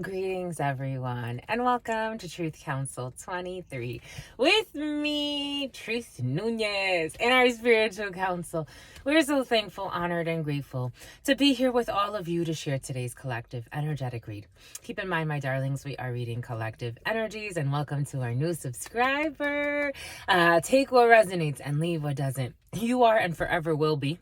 Greetings, everyone, and welcome to Truth Council 23 with me, Truth Nunez, and our spiritual council. We're so thankful, honored, and grateful to be here with all of you to share today's collective energetic read. Keep in mind, my darlings, we are reading collective energies, and welcome to our new subscriber. Take what resonates and leave what doesn't. You are and forever will be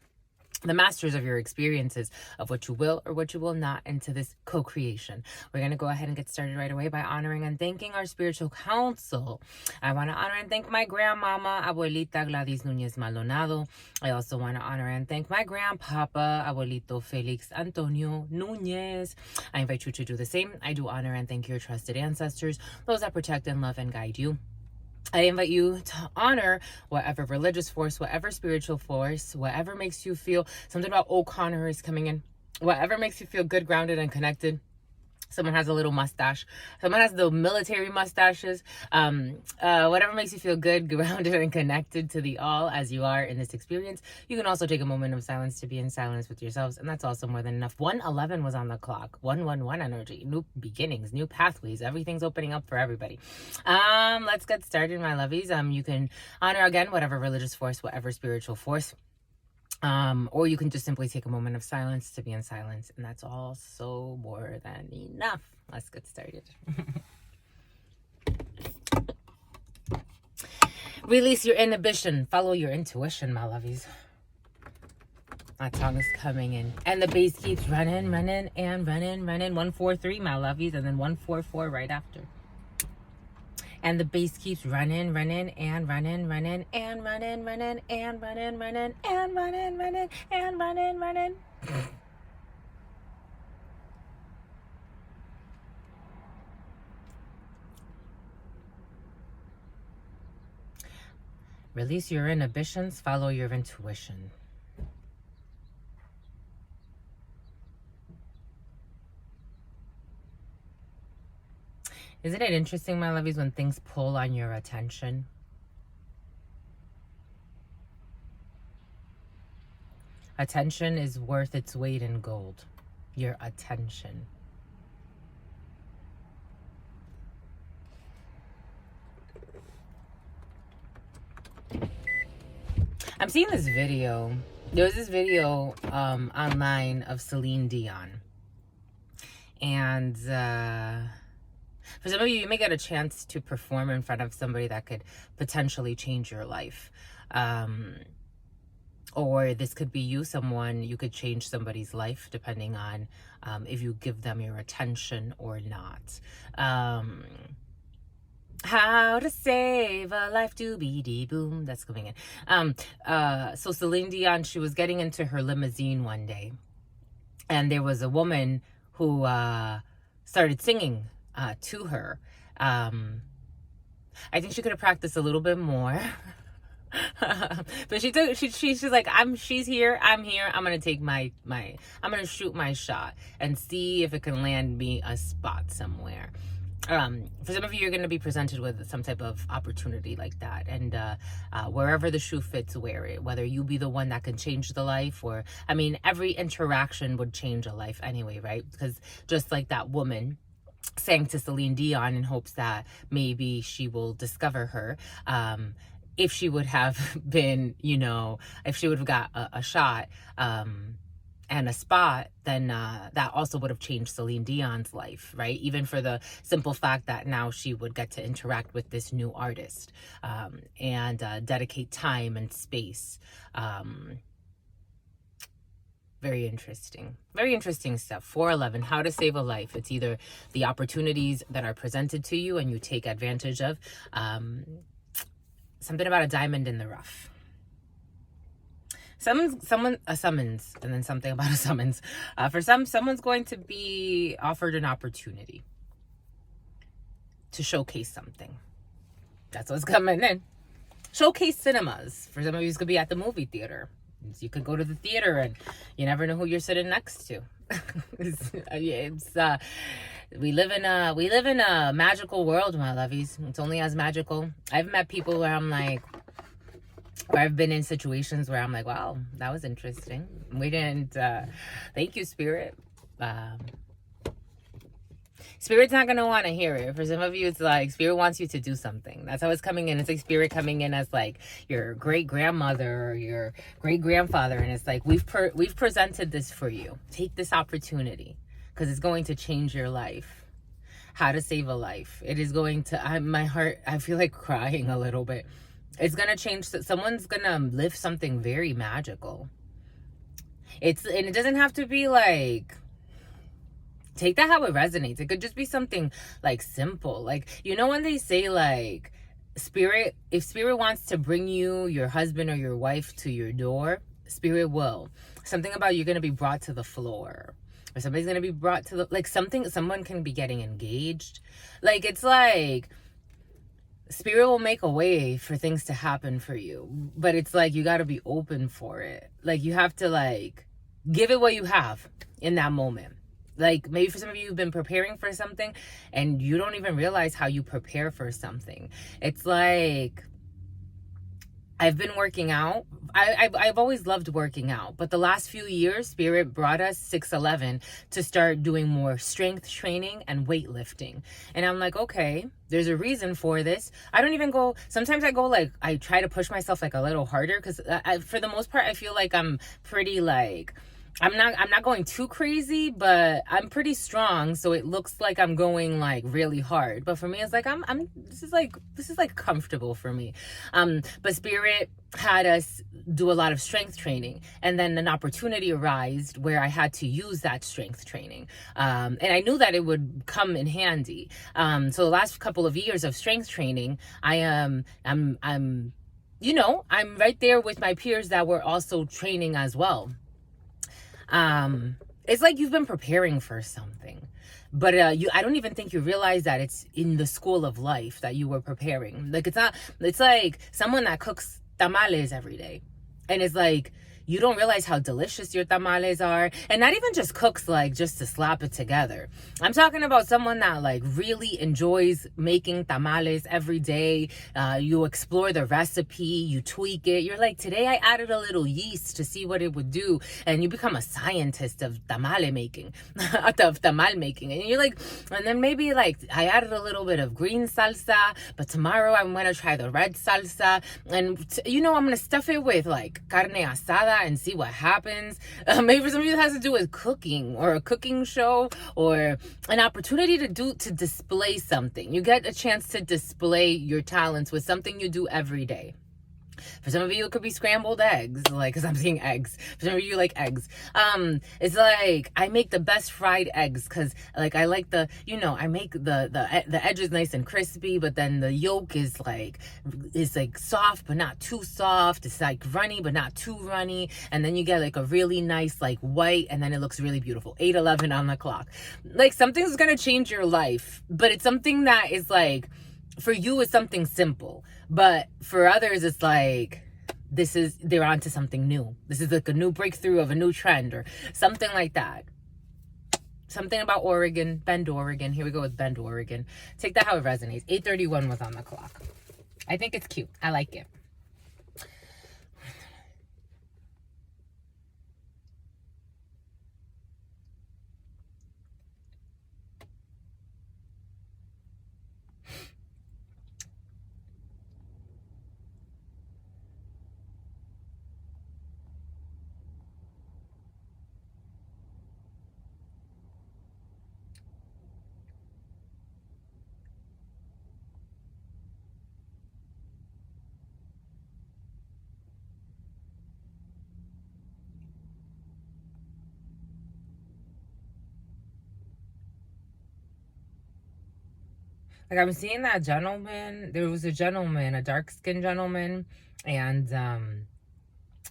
the masters of your experiences, of what you will or what you will not into this co-creation. We're going to go ahead and get started right away by honoring and thanking our spiritual council. I want to honor and thank my grandmama, Abuelita Gladys Nunez Maldonado. I also want to honor and thank my grandpapa, Abuelito Felix Antonio Nunez. I invite you to do the same. I do honor and thank your trusted ancestors, those that protect and love and guide you. I invite you to honor whatever religious force, whatever spiritual force, whatever makes you feel. Something about O'Connor is coming in. Whatever makes you feel good, grounded, and connected. Someone has a little mustache. Someone has the military mustaches. Whatever makes you feel good, grounded, and connected to the all as you are in this experience. You can also take a moment of silence to be in silence with yourselves, and that's also more than enough. 111 was on the clock. 111 energy. New beginnings, new pathways. Everything's opening up for everybody. Let's get started, my lovies. You can honor again whatever religious force, whatever spiritual force. Or you can just simply take a moment of silence to be in silence, and that's also more than enough. Let's get started. Release your inhibition. Follow your intuition, my lovies. That song is coming in. And the bass keeps running, running, and running, running. 143, my lovies, and then 144 right after. And the bass keeps running, running, and running, running, and running, running, and running, running, and running, running, and running, running. Release your inhibitions, follow your intuition. Isn't it interesting, my lovies, when things pull on your attention? Attention is worth its weight in gold. Your attention. I'm seeing this video. There was this video online of Celine Dion. And for some of you, you may get a chance to perform in front of somebody that could potentially change your life. Or this could be you, someone, you could change somebody's life depending on if you give them your attention or not. How to save a life, doobie-dee-boom. That's coming in. So Celine Dion, she was getting into her limousine one day. And there was a woman who started singing to her. I think she could have practiced a little bit more. But she's like, she's here, I'm here, I'm gonna take I'm gonna shoot my shot and see if it can land me a spot somewhere. For some of you, you're going to be presented with some type of opportunity like that, and wherever the shoe fits, wear it. Whether you be the one that can change the life, or I mean, every interaction would change a life anyway, right? Because just like that woman sang to Celine Dion in hopes that maybe she will discover her. If she would have been, if she would have got a shot, and a spot, then that also would have changed Celine Dion's life, right? Even for the simple fact that now she would get to interact with this new artist and dedicate time and space. Very interesting stuff. 411, how to save a life. It's either the opportunities that are presented to you and you take advantage of. Something about a diamond in the rough. A summons, and then something about a summons. For someone's going to be offered an opportunity to showcase something. That's what's coming in. Showcase cinemas. For some of you, it's going to be at the movie theater. You could go to the theater and you never know who you're sitting next to. We live in a magical world, my lovies. It's only as magical. I've met people where I'm like, where I've been in situations where I'm like, wow, that was interesting. We didn't, thank you, Spirit. Spirit's not going to want to hear it. For some of you, it's like Spirit wants you to do something. That's how it's coming in. It's like Spirit coming in as like your great grandmother or your great grandfather. And it's like, we've presented this for you. Take this opportunity because it's going to change your life. How to save a life. It is going to, my heart, I feel like crying a little bit. It's going to change. Someone's going to lift something very magical. And it doesn't have to be like, take that how it resonates. It could just be something like simple. Like, you know, when they say like Spirit, if Spirit wants to bring you your husband or your wife to your door, Spirit will. Something about you're going to be brought to the floor. Or somebody's going to be brought to the, like someone can be getting engaged. Like, it's like Spirit will make a way for things to happen for you. But it's like, you got to be open for it. Like, you have to like, give it what you have in that moment. Like, maybe for some of you, you've been preparing for something and you don't even realize how you prepare for something. It's like, I've been working out. I've always loved working out. But the last few years, Spirit brought us 6'11" to start doing more strength training and weightlifting. And I'm like, okay, there's a reason for this. I don't even go, sometimes I go like, I try to push myself like a little harder because for the most part, I feel like I'm pretty like, I'm not going too crazy, but I'm pretty strong, so it looks like I'm going like really hard. But for me, it's like this is like comfortable for me. But Spirit had us do a lot of strength training, and then an opportunity arose where I had to use that strength training, and I knew that it would come in handy. So the last couple of years of strength training, I'm right there with my peers that were also training as well. It's like you've been preparing for something, but I don't even think you realize that it's in the school of life that you were preparing. Like, it's like someone that cooks tamales every day, and it's like, you don't realize how delicious your tamales are. And not even just cooks like just to slap it together. I'm talking about someone that like really enjoys making tamales every day. You explore the recipe, you tweak it. You're like, today I added a little yeast to see what it would do. And you become a scientist of tamale making, of tamal making. And you're like, and then maybe like I added a little bit of green salsa, but tomorrow I'm going to try the red salsa. And I'm going to stuff it with like carne asada and see what happens. Maybe for some of you it has to do with cooking or a cooking show or an opportunity to display something. You get a chance to display your talents with something you do every day. For some of you, it could be scrambled eggs, like, because I'm seeing eggs. For some of you, like eggs. It's like, I make the best fried eggs because, like, I like I make the edges nice and crispy, but then the yolk is like soft, but not too soft. It's like runny, but not too runny. And then you get like a really nice, like, white, and then it looks really beautiful. 8:11 on the clock. Like, something's going to change your life, but it's something that is like, for you, it's something simple. But for others, it's like, they're onto something new. This is like a new breakthrough of a new trend or something like that. Something about Oregon, Bend, Oregon. Here we go with Bend, Oregon. Take that how it resonates. 8:31 was on the clock. I think it's cute. I like it. Like, I'm seeing that gentleman. There was a gentleman, a dark-skinned gentleman, and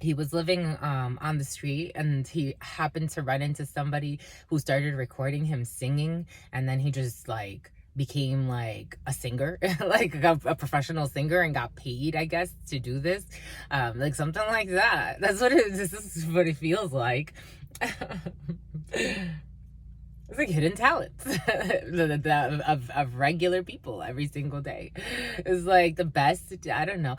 he was living on the street, and he happened to run into somebody who started recording him singing, and then he just like became like a singer, like a professional singer, and got paid, I guess, to do this, like something like that. This is what it feels like. It's like hidden talents of regular people every single day. It's like the best. I don't know.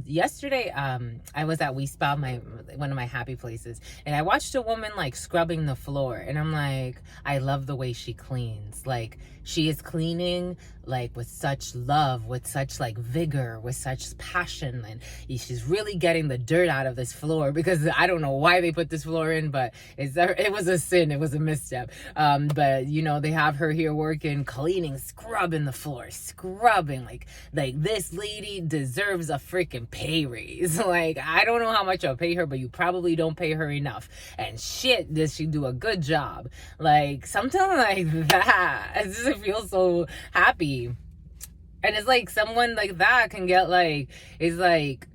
Yesterday, I was at We Spa, one of my happy places, and I watched a woman like scrubbing the floor, and I'm like, I love the way she cleans. Like, she is cleaning like with such love, with such like vigor, with such passion, and she's really getting the dirt out of this floor, because I don't know why they put this floor in, but it was a sin, it was a misstep. But you know, they have her here working, cleaning, scrubbing the floor, scrubbing like this lady deserves a freaking pay raise. Like, I don't know how much I'll pay her, but you probably don't pay her enough. And shit, does she do a good job? Like, something like that. It just feels so happy. And it's like someone like that can get like, is like,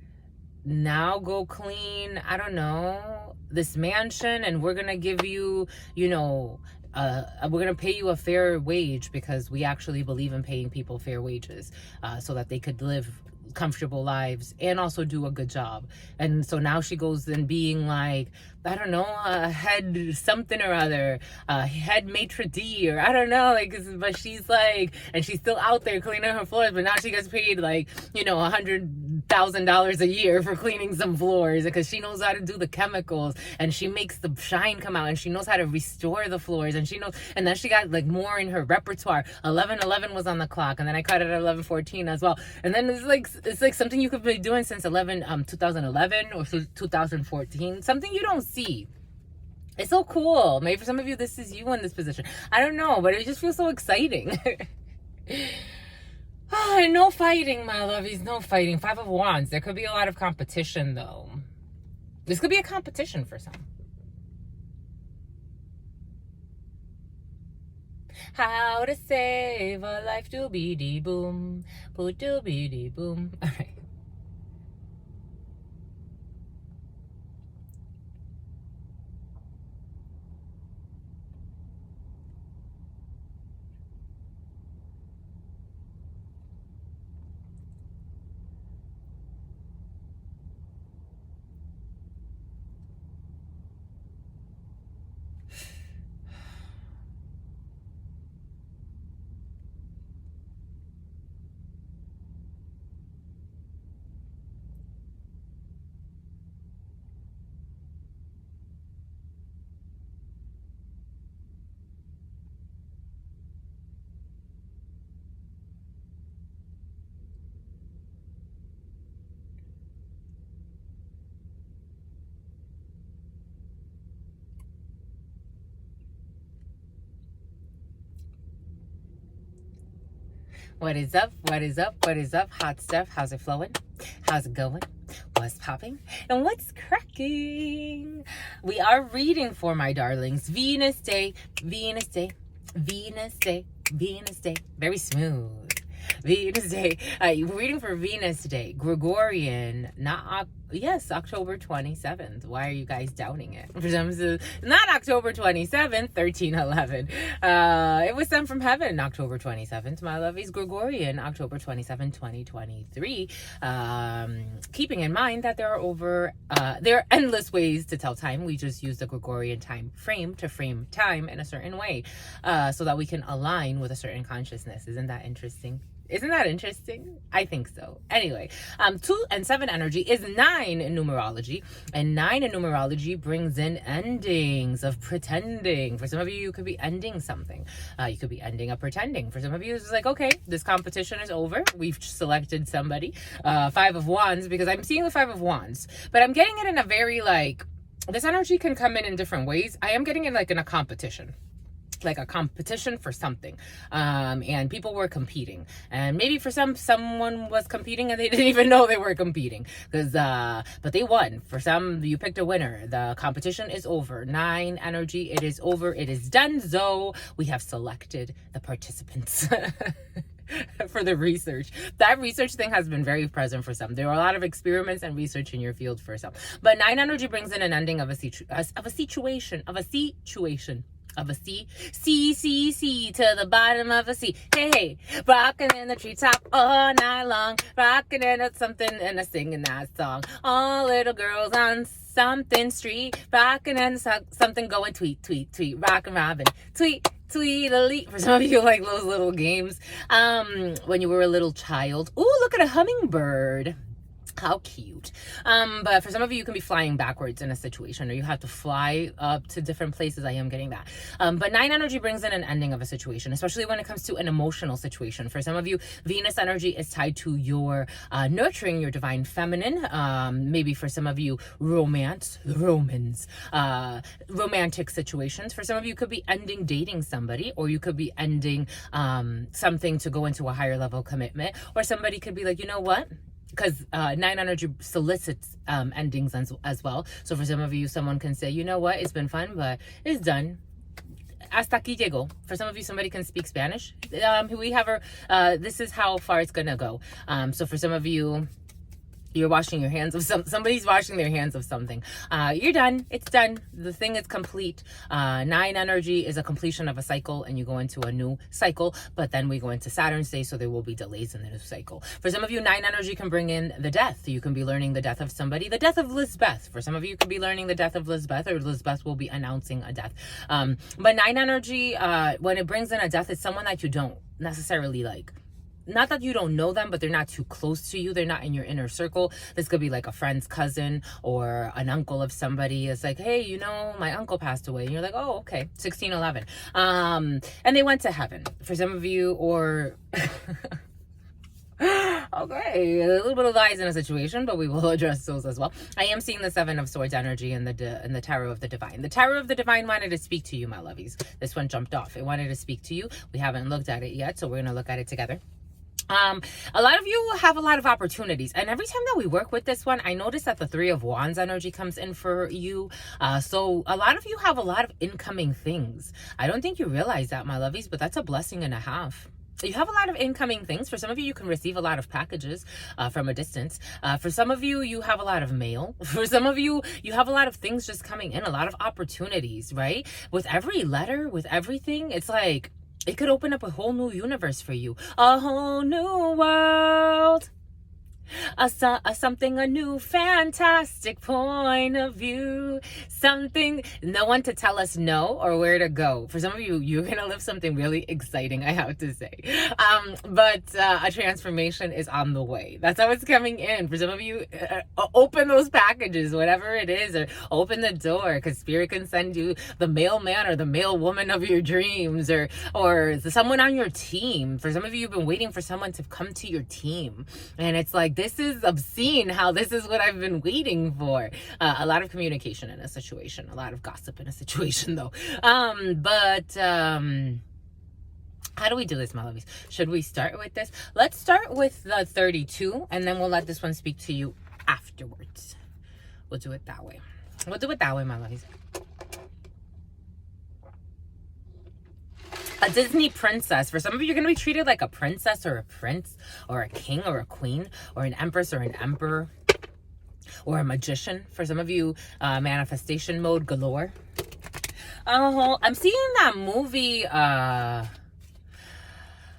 now go clean, I don't know, this mansion, and we're gonna give you, you know, we're gonna pay you a fair wage, because we actually believe in paying people fair wages, so that they could live comfortable lives and also do a good job. And so now she goes in being like, I don't know, head something or other, head maitre d', or I don't know, like, but she's like, and she's still out there cleaning her floors, but now she gets paid like, you know, $100,000 a year for cleaning some floors, because she knows how to do the chemicals, and she makes the shine come out, and she knows how to restore the floors, and she knows, and then she got like more in her repertoire. 11:11 was on the clock, and then I cut it at 11:14 as well. And then it's like something you could be doing since 2011 or 2014, something you don't see. It's so cool. Maybe for some of you, this is you in this position. I don't know, but it just feels so exciting. Oh, no fighting, my lovies, no fighting. 5 of Wands. There could be a lot of competition, though. This could be a competition for some. How to save a life, doobie-dee-boom, doobie-dee-boom. All right. What is up? What is up? What is up? Hot stuff. How's it flowing? How's it going? What's popping? And what's cracking? We are reading for my darlings. Venus day, Venus day, Venus day, Venus day. Very smooth. Venus day. We're reading for Venus day. Gregorian, October 27th. Why are you guys doubting it? For some reason, not October 27th, 1311. It was sent from heaven, October 27th, my lovies. Gregorian, October 27th, 2023. Keeping in mind that there are endless ways to tell time. We just use the Gregorian time frame to frame time in a certain way, so that we can align with a certain consciousness. Isn't that interesting? Isn't that interesting? I think so. Anyway, 2 and 7 energy is 9 in numerology, and 9 in numerology brings in endings of pretending. For some of you, you could be ending something. You could be ending a pretending. For some of you, it's like, okay, this competition is over. We've selected somebody. 5 of Wands, because I'm seeing the 5 of Wands, but I'm getting it in a very like, this energy can come in different ways. I am getting it like in a competition. Like a competition for something, and people were competing, and maybe for someone was competing and they didn't even know they were competing, because but they won. For some, you picked a winner. The competition is over. 9 energy, it is over, it is done. So we have selected the participants. For the research. That research thing has been very present for some. There are a lot of experiments and research in your field for some, but 9 energy brings in an ending of a situation to the bottom of a sea. Hey, rocking in the treetop all night long, rocking in something and singing that song. All little girls on something street, rocking and something going tweet, tweet, tweet, rockin' robin, tweet, Tweedledee. For some of you, like those little games when you were a little child. Ooh, look at a hummingbird. How cute. But for some of you can be flying backwards in a situation, or you have to fly up to different places. I am getting that. But 9 energy brings in an ending of a situation, especially when it comes to an emotional situation. For some of you, Venus energy is tied to your nurturing your divine feminine. Maybe for some of you, romantic situations. For some of you, could be ending dating somebody, or you could be ending something to go into a higher level commitment, or somebody could be like, you know what? Because 9 energy solicits endings as well. So for some of you, someone can say, you know what, it's been fun, but it's done. Hasta aquí llegó. For some of you, somebody can speak Spanish. We have this is how far it's gonna go. So for some of you, you're washing your hands of somebody's washing their hands of something. You're done. It's done. The thing is complete. 9 energy is a completion of a cycle, and you go into a new cycle, but then we go into Saturn's day, so there will be delays in the new cycle. For some of you, 9 energy can bring in the death. You can be learning the death of somebody, the death of Lisbeth. For some of you, could be learning the death of Lisbeth, or Lisbeth will be announcing a death. But 9 energy, when it brings in a death, it's someone that you don't necessarily like. Not that you don't know them, but they're not too close to you. They're not in your inner circle. This could be like a friend's cousin or an uncle of somebody. It's like, hey, you know, my uncle passed away. And you're like, oh, okay, 1611. And they went to heaven. For some of you, or... Okay, a little bit of lies in a situation, but we will address those as well. I am seeing the 7 of Swords energy in the Tarot of the Divine. The Tarot of the Divine wanted to speak to you, my lovies. This one jumped off. It wanted to speak to you. We haven't looked at it yet, so we're going to look at it together. A lot of you have a lot of opportunities, and every time that we work with this one, I notice that the 3 of Wands energy comes in for you. So a lot of you have a lot of incoming things. I don't think you realize that, my lovies, but that's a blessing and a half. You have a lot of incoming things. For some of you, you can receive a lot of packages from a distance. For some of you, you have a lot of mail. For some of you, you have a lot of things just coming in, a lot of opportunities, right? With every letter, with everything, it's like it could open up a whole new universe for you. A whole new world. A new fantastic point of view, something, no one to tell us no or where to go. For some of you, you're gonna live something really exciting, I have to say. But a transformation is on the way. That's how it's coming in. For some of you, open those packages, whatever it is, or open the door, because Spirit can send you the mailman or the mail woman of your dreams, or someone on your team. For some of you, you've been waiting for someone to come to your team, and it's like, this is obscene how this is what I've been waiting for. A lot of communication in a situation, a lot of gossip in a situation though. How do we do this, my lovies? Should we start with this? Let's start with the 32, and then we'll let this one speak to you afterwards. We'll do it that way. We'll do it that way, my lovies. A Disney princess. For some of you, you're going to be treated like a princess or a prince or a king or a queen or an empress or an emperor or a magician. For some of you, manifestation mode galore. I'm seeing that movie. I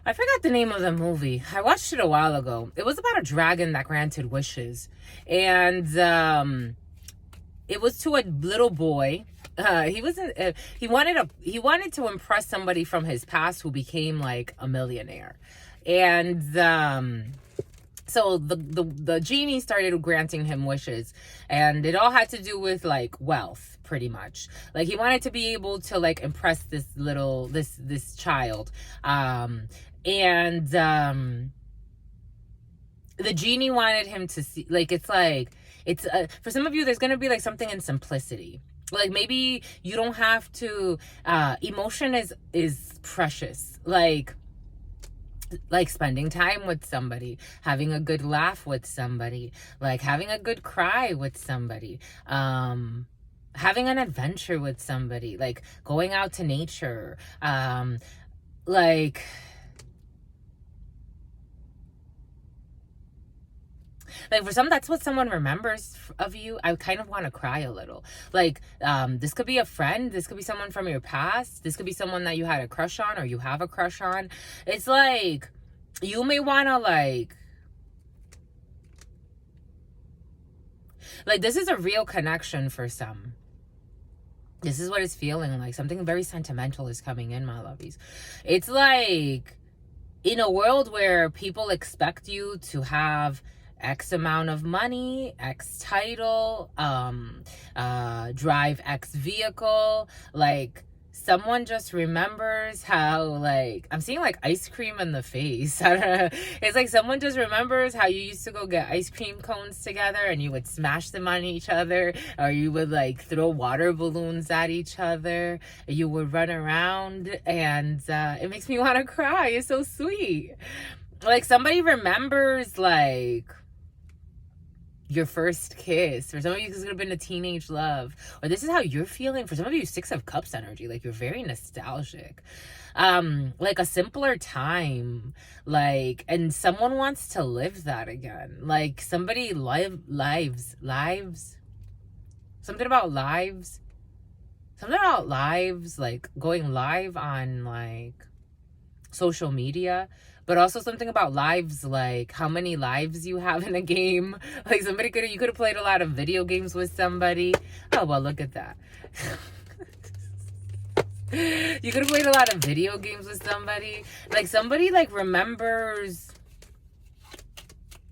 forgot the name of the movie. I watched it a while ago. It was about a dragon that granted wishes. And it was to a little boy. He wanted to impress somebody from his past who became like a millionaire. And so the genie started granting him wishes, and it all had to do with like wealth, pretty much. Like he wanted to be able to like impress this child. The genie wanted him to see, like, it's for some of you, there's going to be like something in simplicity. Like maybe you don't have to, emotion is precious. Like spending time with somebody, having a good laugh with somebody, like having a good cry with somebody, having an adventure with somebody, like going out to nature, Like for some, that's what someone remembers of you. I kind of want to cry a little. Like, this could be a friend. This could be someone from your past. This could be someone that you had a crush on or you have a crush on. It's like, you may want to like, this is a real connection for some. This is what it's feeling like. Something very sentimental is coming in, my lovies. It's like in a world where people expect you to have X amount of money, X title, drive X vehicle, like someone just remembers how, like, I'm seeing like ice cream in the face. I don't know. It's like someone just remembers how you used to go get ice cream cones together and you would smash them on each other, or you would like throw water balloons at each other. You would run around, and it makes me want to cry. It's so sweet. Like somebody remembers like your first kiss. For some of you, this could have been a teenage love, or this is how you're feeling. For some of you, 6 of Cups energy, like you're very nostalgic, like a simpler time, like, and someone wants to live that again. Like somebody lives, something about lives, like going live on like social media, but also something about lives, like how many lives you have in a game. Like you could have played a lot of video games with somebody. Oh, well, look at that. You could have played a lot of video games with somebody. Like somebody like remembers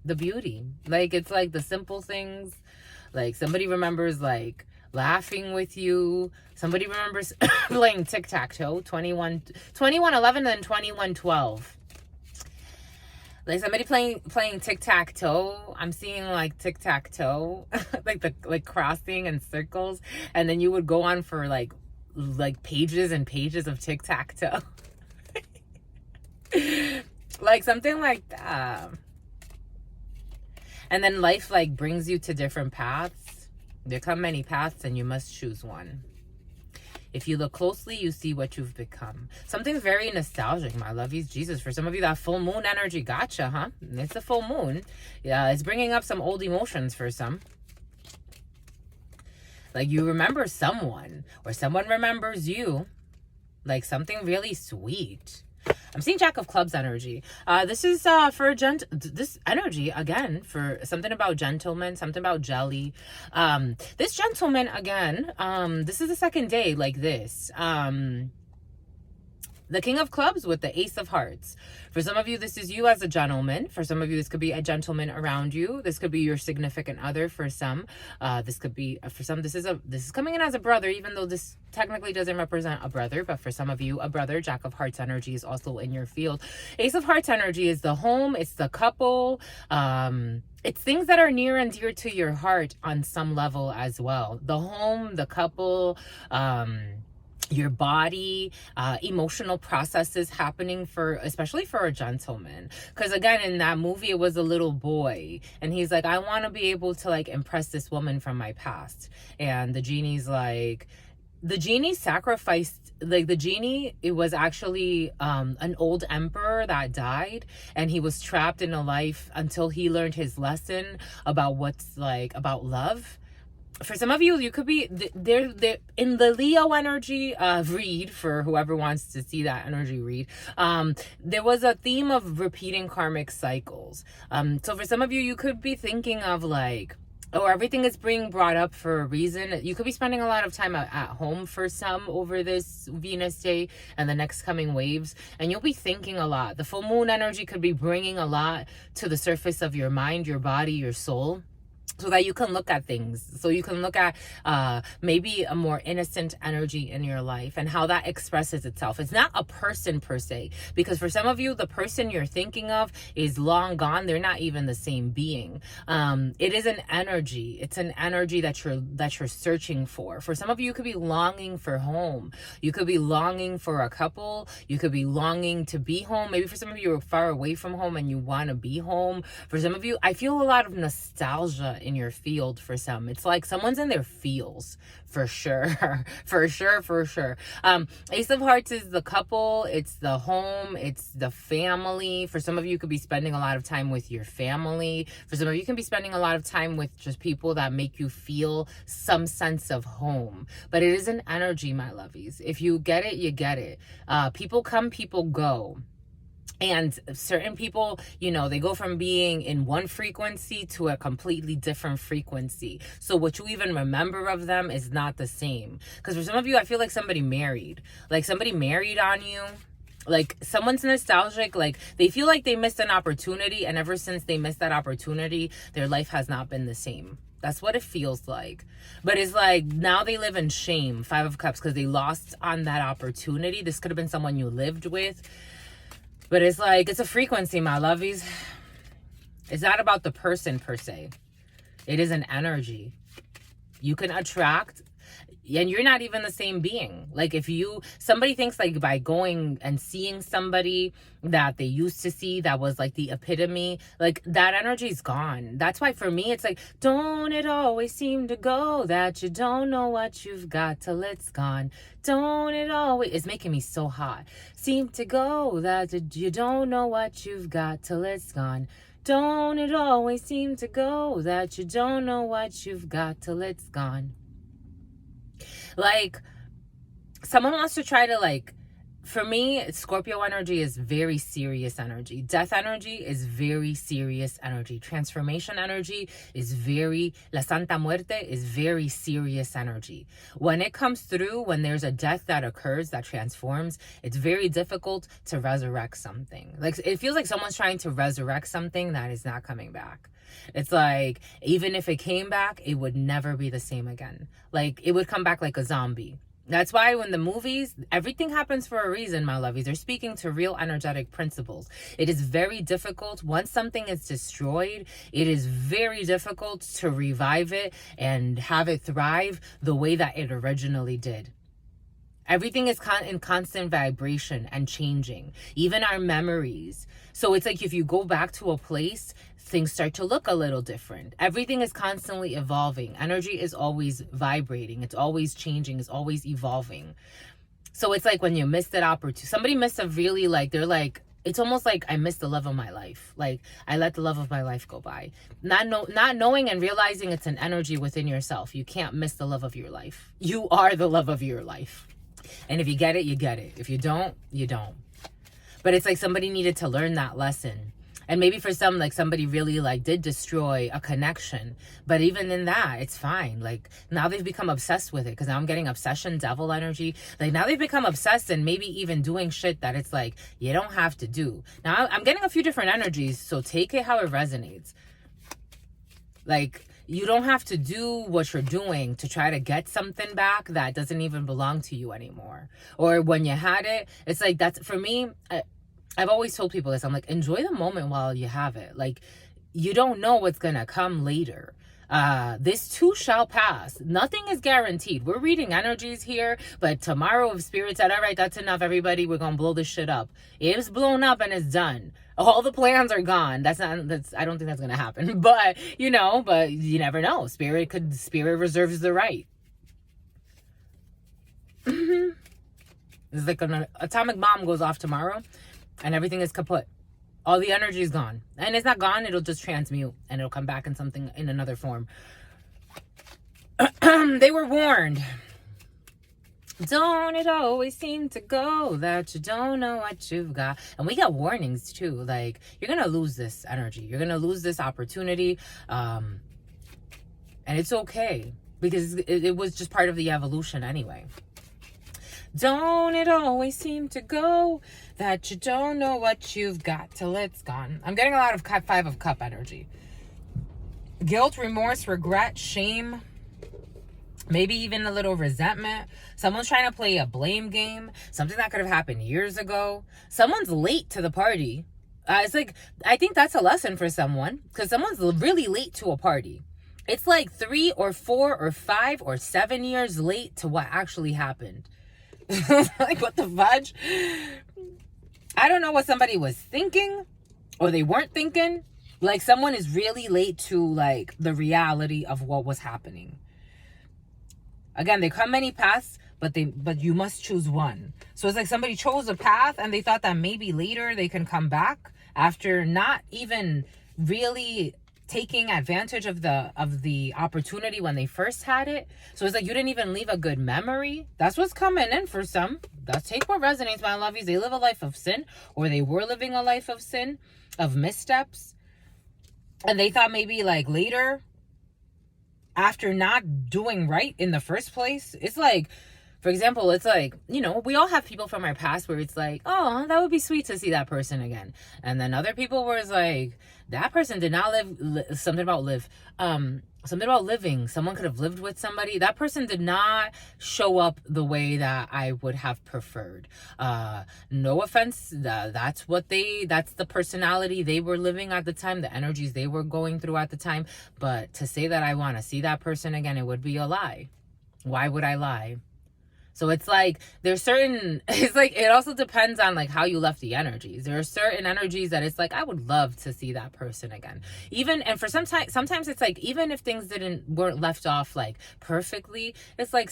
the beauty. Like it's like the simple things. Like somebody remembers like laughing with you. Somebody remembers playing tic-tac-toe, 21-11 and 21-12. Like somebody playing tic-tac-toe. I'm seeing like tic-tac-toe, like crossing and circles, and then you would go on for like pages and pages of tic-tac-toe. Like something like that. And then life like brings you to different paths. There come many paths and you must choose one. If you look closely, you see what you've become. Something very nostalgic, my lovies. Jesus, for some of you, that full moon energy gotcha, huh? It's a full moon. Yeah, it's bringing up some old emotions for some. Like you remember someone, or someone remembers you. Like something really sweet. I'm seeing Jack of Clubs energy. This is for this energy again for something about gentlemen, something about jelly. This gentleman again. This is the second day like this. The King of Clubs with the Ace of Hearts. For some of you, this is you as a gentleman. For some of you, this could be a gentleman around you. This could be your significant other for some. This could be, for some, this is coming in as a brother, even though this technically doesn't represent a brother. But for some of you, a brother. Jack of Hearts energy is also in your field. Ace of Hearts energy is the home. It's the couple. It's things that are near and dear to your heart on some level as well. The home, the couple, your body, emotional processes happening especially for a gentleman. Because again, in that movie, it was a little boy and he's like, I want to be able to like impress this woman from my past. And the genie's like, the genie sacrificed, like the genie, it was actually an old emperor that died, and he was trapped in a life until he learned his lesson about what's like about love. For some of you, you could be there in the Leo energy read, for whoever wants to see that energy read. There was a theme of repeating karmic cycles. So for some of you, you could be thinking of like, oh, everything is being brought up for a reason. You could be spending a lot of time at home for some over this Venus day and the next coming waves, and you'll be thinking a lot. The full moon energy could be bringing a lot to the surface of your mind, your body, your soul, so that you can look at things, so you can look at maybe a more innocent energy in your life and how that expresses itself. It's not a person per se, because for some of you, the person you're thinking of is long gone. They're not even the same being. It is an energy. It's an energy that you're searching for. For some of you, you could be longing for home. You could be longing for a couple. You could be longing to be home. Maybe for some of you, you're far away from home and you want to be home. For some of you, I feel a lot of nostalgia in your field. For some, it's like someone's in their feels, for sure. for sure. Ace of Hearts is the couple, it's the home, it's the family. For some of you, could be spending a lot of time with your family. For some of you, can be spending a lot of time with just people that make you feel some sense of home. But it is an energy, my lovies. If you get it, you get it. People come, people go. And certain people, they go from being in one frequency to a completely different frequency. So what you even remember of them is not the same. Because for some of you, I feel like somebody married. Like somebody married on you. Like someone's nostalgic. Like they feel like they missed an opportunity. And ever since they missed that opportunity, their life has not been the same. That's what it feels like. But it's like now they live in shame, 5 of Cups, because they lost on that opportunity. This could have been someone you lived with. But it's like, it's a frequency, my lovies. It's not about the person per se. It is an energy. You can attract, and you're not even the same being. Like somebody thinks like by going and seeing somebody that they used to see that was like the epitome, like that energy's gone. That's why for me, it's like, don't it always seem to go that you don't know what you've got till it's gone. Don't it always, it's making me so hot. Seem to go that you don't know what you've got till it's gone. Don't it always seem to go that you don't know what you've got till it's gone. Like, someone wants to try to like, for me, Scorpio energy is very serious energy. Death energy is very serious energy. Transformation energy is La Santa Muerte is very serious energy. When it comes through, when there's a death that occurs, that transforms, it's very difficult to resurrect something. Like, it feels like someone's trying to resurrect something that is not coming back. It's like, even if it came back, it would never be the same again. Like, it would come back like a zombie. That's why when the movies, everything happens for a reason, my lovies. They're speaking to real energetic principles. It is very difficult. Once something is destroyed, it is very difficult to revive it and have it thrive the way that it originally did. Everything is in constant vibration and changing, even our memories. So it's like if you go back to a place, things start to look a little different. Everything is constantly evolving. Energy is always vibrating. It's always changing. It's always evolving. So it's like when you miss that opportunity, somebody missed a really they're like, it's almost like I missed the love of my life. Like I let the love of my life go by. Not knowing and realizing it's an energy within yourself. You can't miss the love of your life. You are the love of your life. And if you get it, you get it. If you don't, you don't. But it's like somebody needed to learn that lesson. And maybe for some, like somebody really did destroy a connection. But even in that, it's fine. Like now they've become obsessed with it. Because now I'm getting obsession, devil energy. Like now they've become obsessed and maybe even doing shit that it's like, you don't have to do. Now I'm getting a few different energies. So take it how it resonates. Like you don't have to do what you're doing to try to get something back that doesn't even belong to you anymore. Or when you had it, it's like that's for me. I've always told people this. I'm like, enjoy the moment while you have it. Like, you don't know what's going to come later. This too shall pass. Nothing is guaranteed. We're reading energies here, but tomorrow if Spirit said, all right, that's enough, everybody, we're going to blow this shit up. It's blown up and it's done. All the plans are gone. I don't think that's going to happen. But, but you never know. Spirit reserves the right. It's like an atomic bomb goes off tomorrow. And everything is kaput. All the energy is gone. And it's not gone, it'll just transmute. And it'll come back in another form. They were warned. Don't it always seem to go that you don't know what you've got. And we got warnings too. Like, you're going to lose this energy. You're going to lose this opportunity. And it's okay. Because it was just part of the evolution anyway. Don't it always seem to go that you don't know what you've got till it's gone. I'm getting a lot of 5 of Cup energy. Guilt, remorse, regret, shame, maybe even a little resentment. Someone's trying to play a blame game. Something that could have happened years ago. Someone's late to the party. It's like, I think that's a lesson for someone because someone's really late to a party. It's like 3 or 4 or 5 or 7 years late to what actually happened. Like, what the fudge? I don't know what somebody was thinking or they weren't thinking. Like, someone is really late to, the reality of what was happening. Again, they come many paths, but you must choose one. So it's like somebody chose a path and they thought that maybe later they can come back after not even really taking advantage of the opportunity when they first had it. So it's like you didn't even leave a good memory. That's what's coming in for some. That's take what resonates, my lovies. They live a life of sin, or they were living a life of sin, of missteps. And they thought maybe like later, after not doing right in the first place, it's like, for example, it's like, you know, we all have people from our past where it's like, oh, that would be sweet to see that person again. And then other people where it's like, that person did not something about living. Someone could have lived with somebody. That person did not show up the way that I would have preferred. No offense. That's the personality they were living at the time, the energies they were going through at the time. But to say that I want to see that person again, it would be a lie. Why would I lie? So it's like, it's like, it also depends on like how you left the energies. There are certain energies that it's like, I would love to see that person again. And for sometimes it's like, even if things weren't left off like perfectly, it's like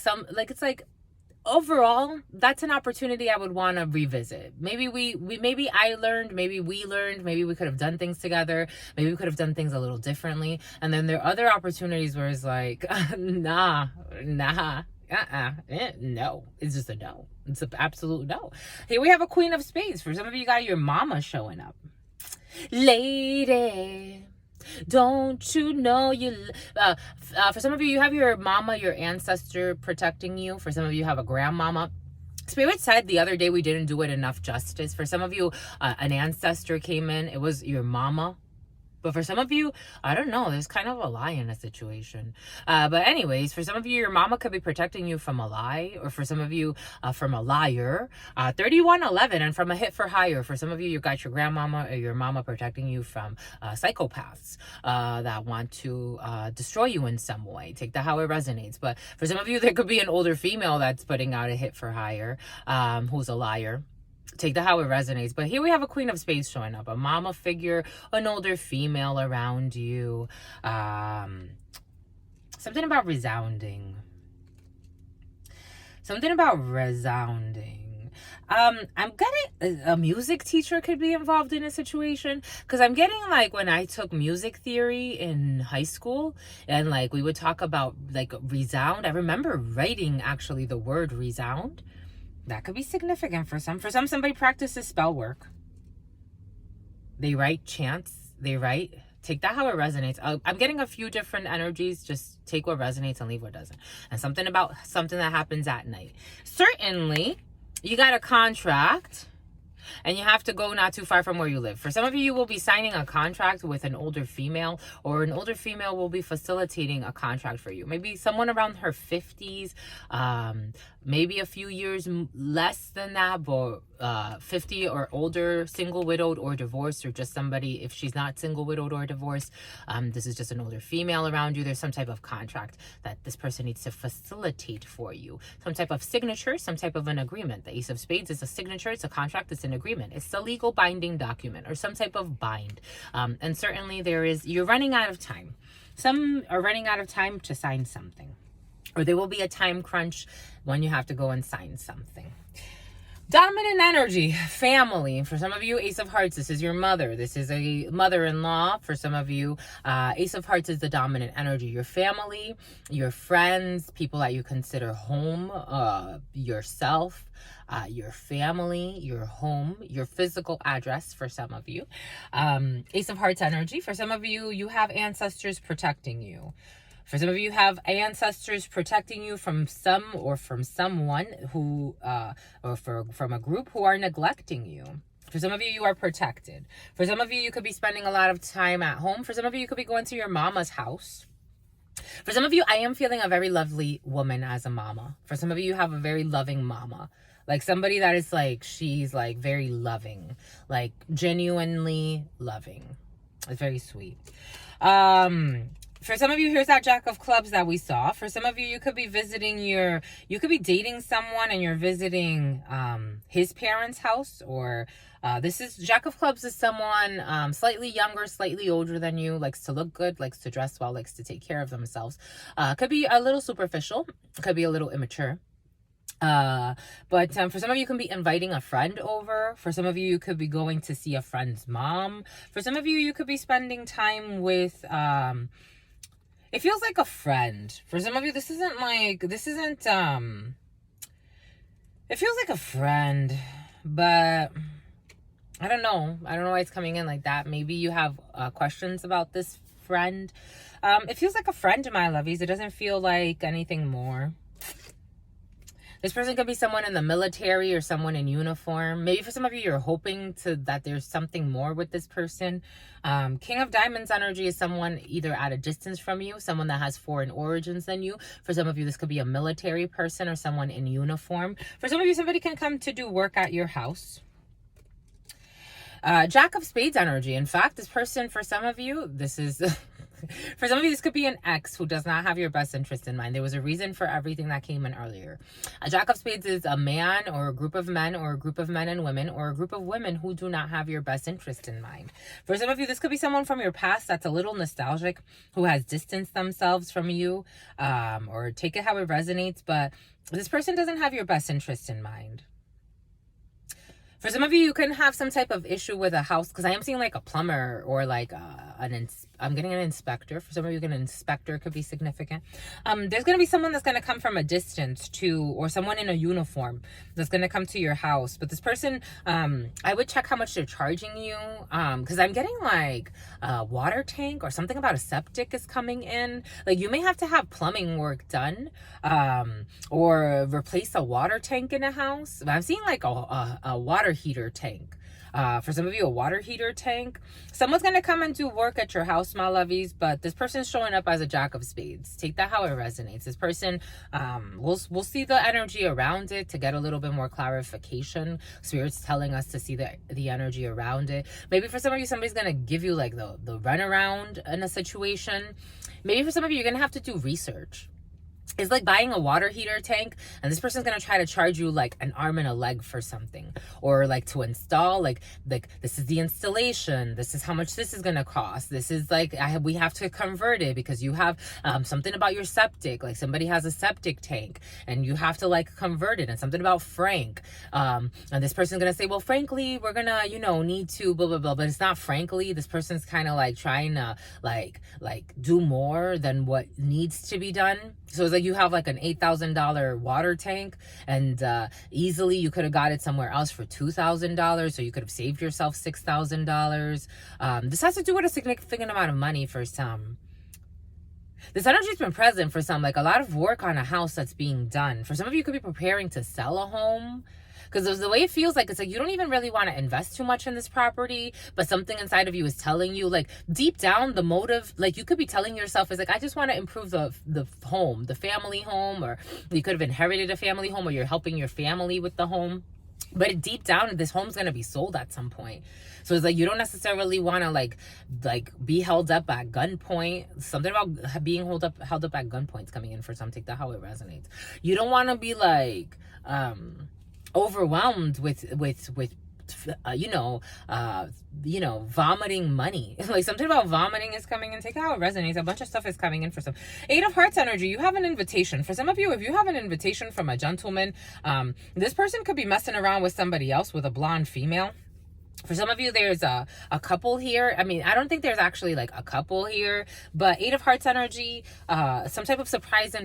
overall, that's an opportunity I would want to revisit. Maybe maybe I learned, maybe we learned, maybe we could have done things together. Maybe we could have done things a little differently. And then there are other opportunities where it's like, nah. No, it's just a no. It's an absolute no. Here we have a Queen of Spades. For some of you got your mama showing up. Lady, don't you know for some of you have your mama, your ancestor protecting you. For some of you have a grandmama. Spirit said the other day we didn't do it enough justice. For some of you, an ancestor came in. It was your mama. But for some of you, I don't know, there's kind of a lie in a situation. But anyways, for some of you, your mama could be protecting you from a lie, or for some of you, from a liar. 3111, and from a hit for hire. For some of you, you got your grandmama or your mama protecting you from psychopaths that want to destroy you in some way. Take that how it resonates. But for some of you, there could be an older female that's putting out a hit for hire, who's a liar. Take that how it resonates. But here we have a Queen of Spades showing up, a mama figure, an older female around you. Something about resounding. I'm getting a music teacher could be involved in a situation, because I'm getting like when I took music theory in high school and like we would talk about like resound. I remember writing actually the word resound. That could be significant for some. For some, somebody practices spell work. They write chants. They write. Take that how it resonates. I'm getting a few different energies. Just take what resonates and leave what doesn't. And something about something that happens at night. Certainly, you got a contract and you have to go not too far from where you live. For some of you, you will be signing a contract with an older female, or an older female will be facilitating a contract for you. Maybe someone around her 50s, maybe a few years less than that, but 50 or older, single, widowed, or divorced, or just somebody, if she's not single, widowed, or divorced, this is just an older female around you. There's some type of contract that this person needs to facilitate for you. Some type of signature, some type of an agreement. The Ace of Spades is a signature, it's a contract, it's an agreement. It's a legal binding document, or some type of bind. And certainly you're running out of time. Some are running out of time to sign something. Or there will be a time crunch when you have to go and sign something. Dominant energy, family. For some of you, Ace of Hearts, this is your mother. This is a mother-in-law. For some of you, Ace of Hearts is the dominant energy. Your family, your friends, people that you consider home, yourself, your family, your home, your physical address for some of you. Ace of Hearts energy. For some of you, you have ancestors protecting you. For some of you have ancestors protecting you from someone who, from a group who are neglecting you. For some of you, you are protected. For some of you, you could be spending a lot of time at home. For some of you, you could be going to your mama's house. For some of you, I am feeling a very lovely woman as a mama. For some of you, you have a very loving mama. Like somebody that is like, she's like very loving, like genuinely loving. It's very sweet. For some of you, here's that Jack of Clubs that we saw. For some of you, you could be you could be dating someone and you're visiting his parents' house, or this is Jack of Clubs is someone slightly younger, slightly older than you, likes to look good, likes to dress well, likes to take care of themselves. Could be a little superficial, could be a little immature. But for some of you, can be inviting a friend over. For some of you, you could be going to see a friend's mom. For some of you, you could be spending time with, it feels like a friend. For some of you, this isn't, it feels like a friend, but I don't know. I don't know why it's coming in like that. Maybe you have questions about this friend. It feels like a friend to my lovies. It doesn't feel like anything more. This person could be someone in the military or someone in uniform. Maybe for some of you, you're hoping that there's something more with this person. King of Diamonds energy is someone either at a distance from you, someone that has foreign origins than you. For some of you, this could be a military person or someone in uniform. For some of you, somebody can come to do work at your house. Jack of Spades energy. In fact, this person, for some of you, this is... For some of you, this could be an ex who does not have your best interest in mind. There was a reason for everything that came in earlier. A Jack of Spades is a man or a group of men or a group of men and women or a group of women who do not have your best interest in mind. For some of you, this could be someone from your past that's a little nostalgic, who has distanced themselves from you, or take it how it resonates, but this person doesn't have your best interest in mind. For some of you, you can have some type of issue with a house, because I am seeing like a plumber or like I'm getting an inspector. For some of you, an inspector could be significant. There's going to be someone that's going to come from a distance to, or someone in a uniform that's going to come to your house. But this person, I would check how much they're charging you, because I'm getting like a water tank or something about a septic is coming in. Like you may have to have plumbing work done, or replace a water tank in a house. I'm seeing like a water heater tank. For some of you, a water heater tank. Someone's going to come and do work at your house, my lovies, but this person's showing up as a Jack of Spades. Take that how it resonates. This person, we'll see the energy around it to get a little bit more clarification. Spirit's telling us to see the energy around it. Maybe for some of you, somebody's going to give you like the runaround in a situation. Maybe for some of you, you're going to have to do research. It's like buying a water heater tank and this person's going to try to charge you like an arm and a leg for something, or like to install, like this is the installation, this is how much this is going to cost, this is like we have to convert it because you have something about your septic, like somebody has a septic tank and you have to like convert it, and something about Frank, and this person's going to say, well, frankly, we're going to need to blah blah blah, but it's not frankly. This person's kind of like trying to like do more than what needs to be done. So it's like you have like an $8,000 water tank, and easily you could have got it somewhere else for $2,000, so you could have saved yourself $6,000. This has to do with a significant amount of money for some. This energy's been present for some, like a lot of work on a house that's being done. For some of you, could be preparing to sell a home. Because the way it feels like, it's like you don't even really want to invest too much in this property, but something inside of you is telling you, like deep down, the motive, like you could be telling yourself is like, I just want to improve the home, the family home, or you could have inherited a family home, or you're helping your family with the home. But deep down, this home's going to be sold at some point. So it's like you don't necessarily want to like be held up at gunpoint. Something about being held up at gunpoint is coming in for some. Take that how it resonates. You don't want to be like overwhelmed with vomiting money. Like something about vomiting is coming in. Take how it resonates. A bunch of stuff is coming in for some. 8 of Hearts energy. You have an invitation. For some of you, if you have an invitation from a gentleman, this person could be messing around with somebody else, with a blonde female. For some of you, there's a couple here. I mean, I don't think there's actually like a couple here, but 8 of Hearts energy, some type of surprise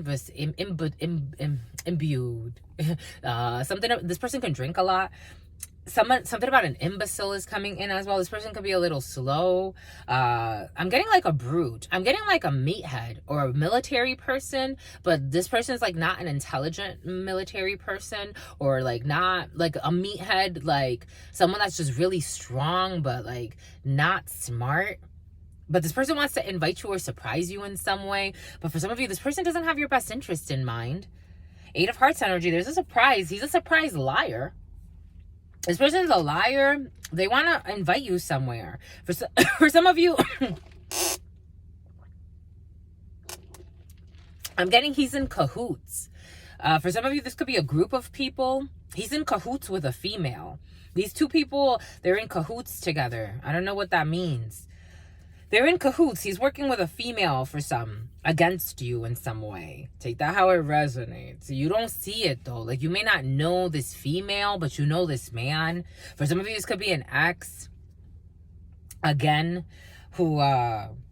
imbued. This person can drink a lot. Something about an imbecile is coming in as well. This person could be a little slow. I'm getting like a brute. I'm getting like a meathead or a military person, but this person's like not an intelligent military person, or like not like a meathead, like someone that's just really strong but like not smart. But this person wants to invite you or surprise you in some way. But for some of you, this person doesn't have your best interest in mind. 8 of Hearts energy. There's a surprise. He's a surprise liar. This person's a liar. They want to invite you somewhere. For some of you, I'm getting he's in cahoots. For some of you, this could be a group of people. He's in cahoots with a female. These two people, they're in cahoots together. I don't know what that means. They're in cahoots. He's working with a female for some, against you in some way. Take that how it resonates. You don't see it though. Like, you may not know this female, but you know this man. For some of you, this could be an ex, again, who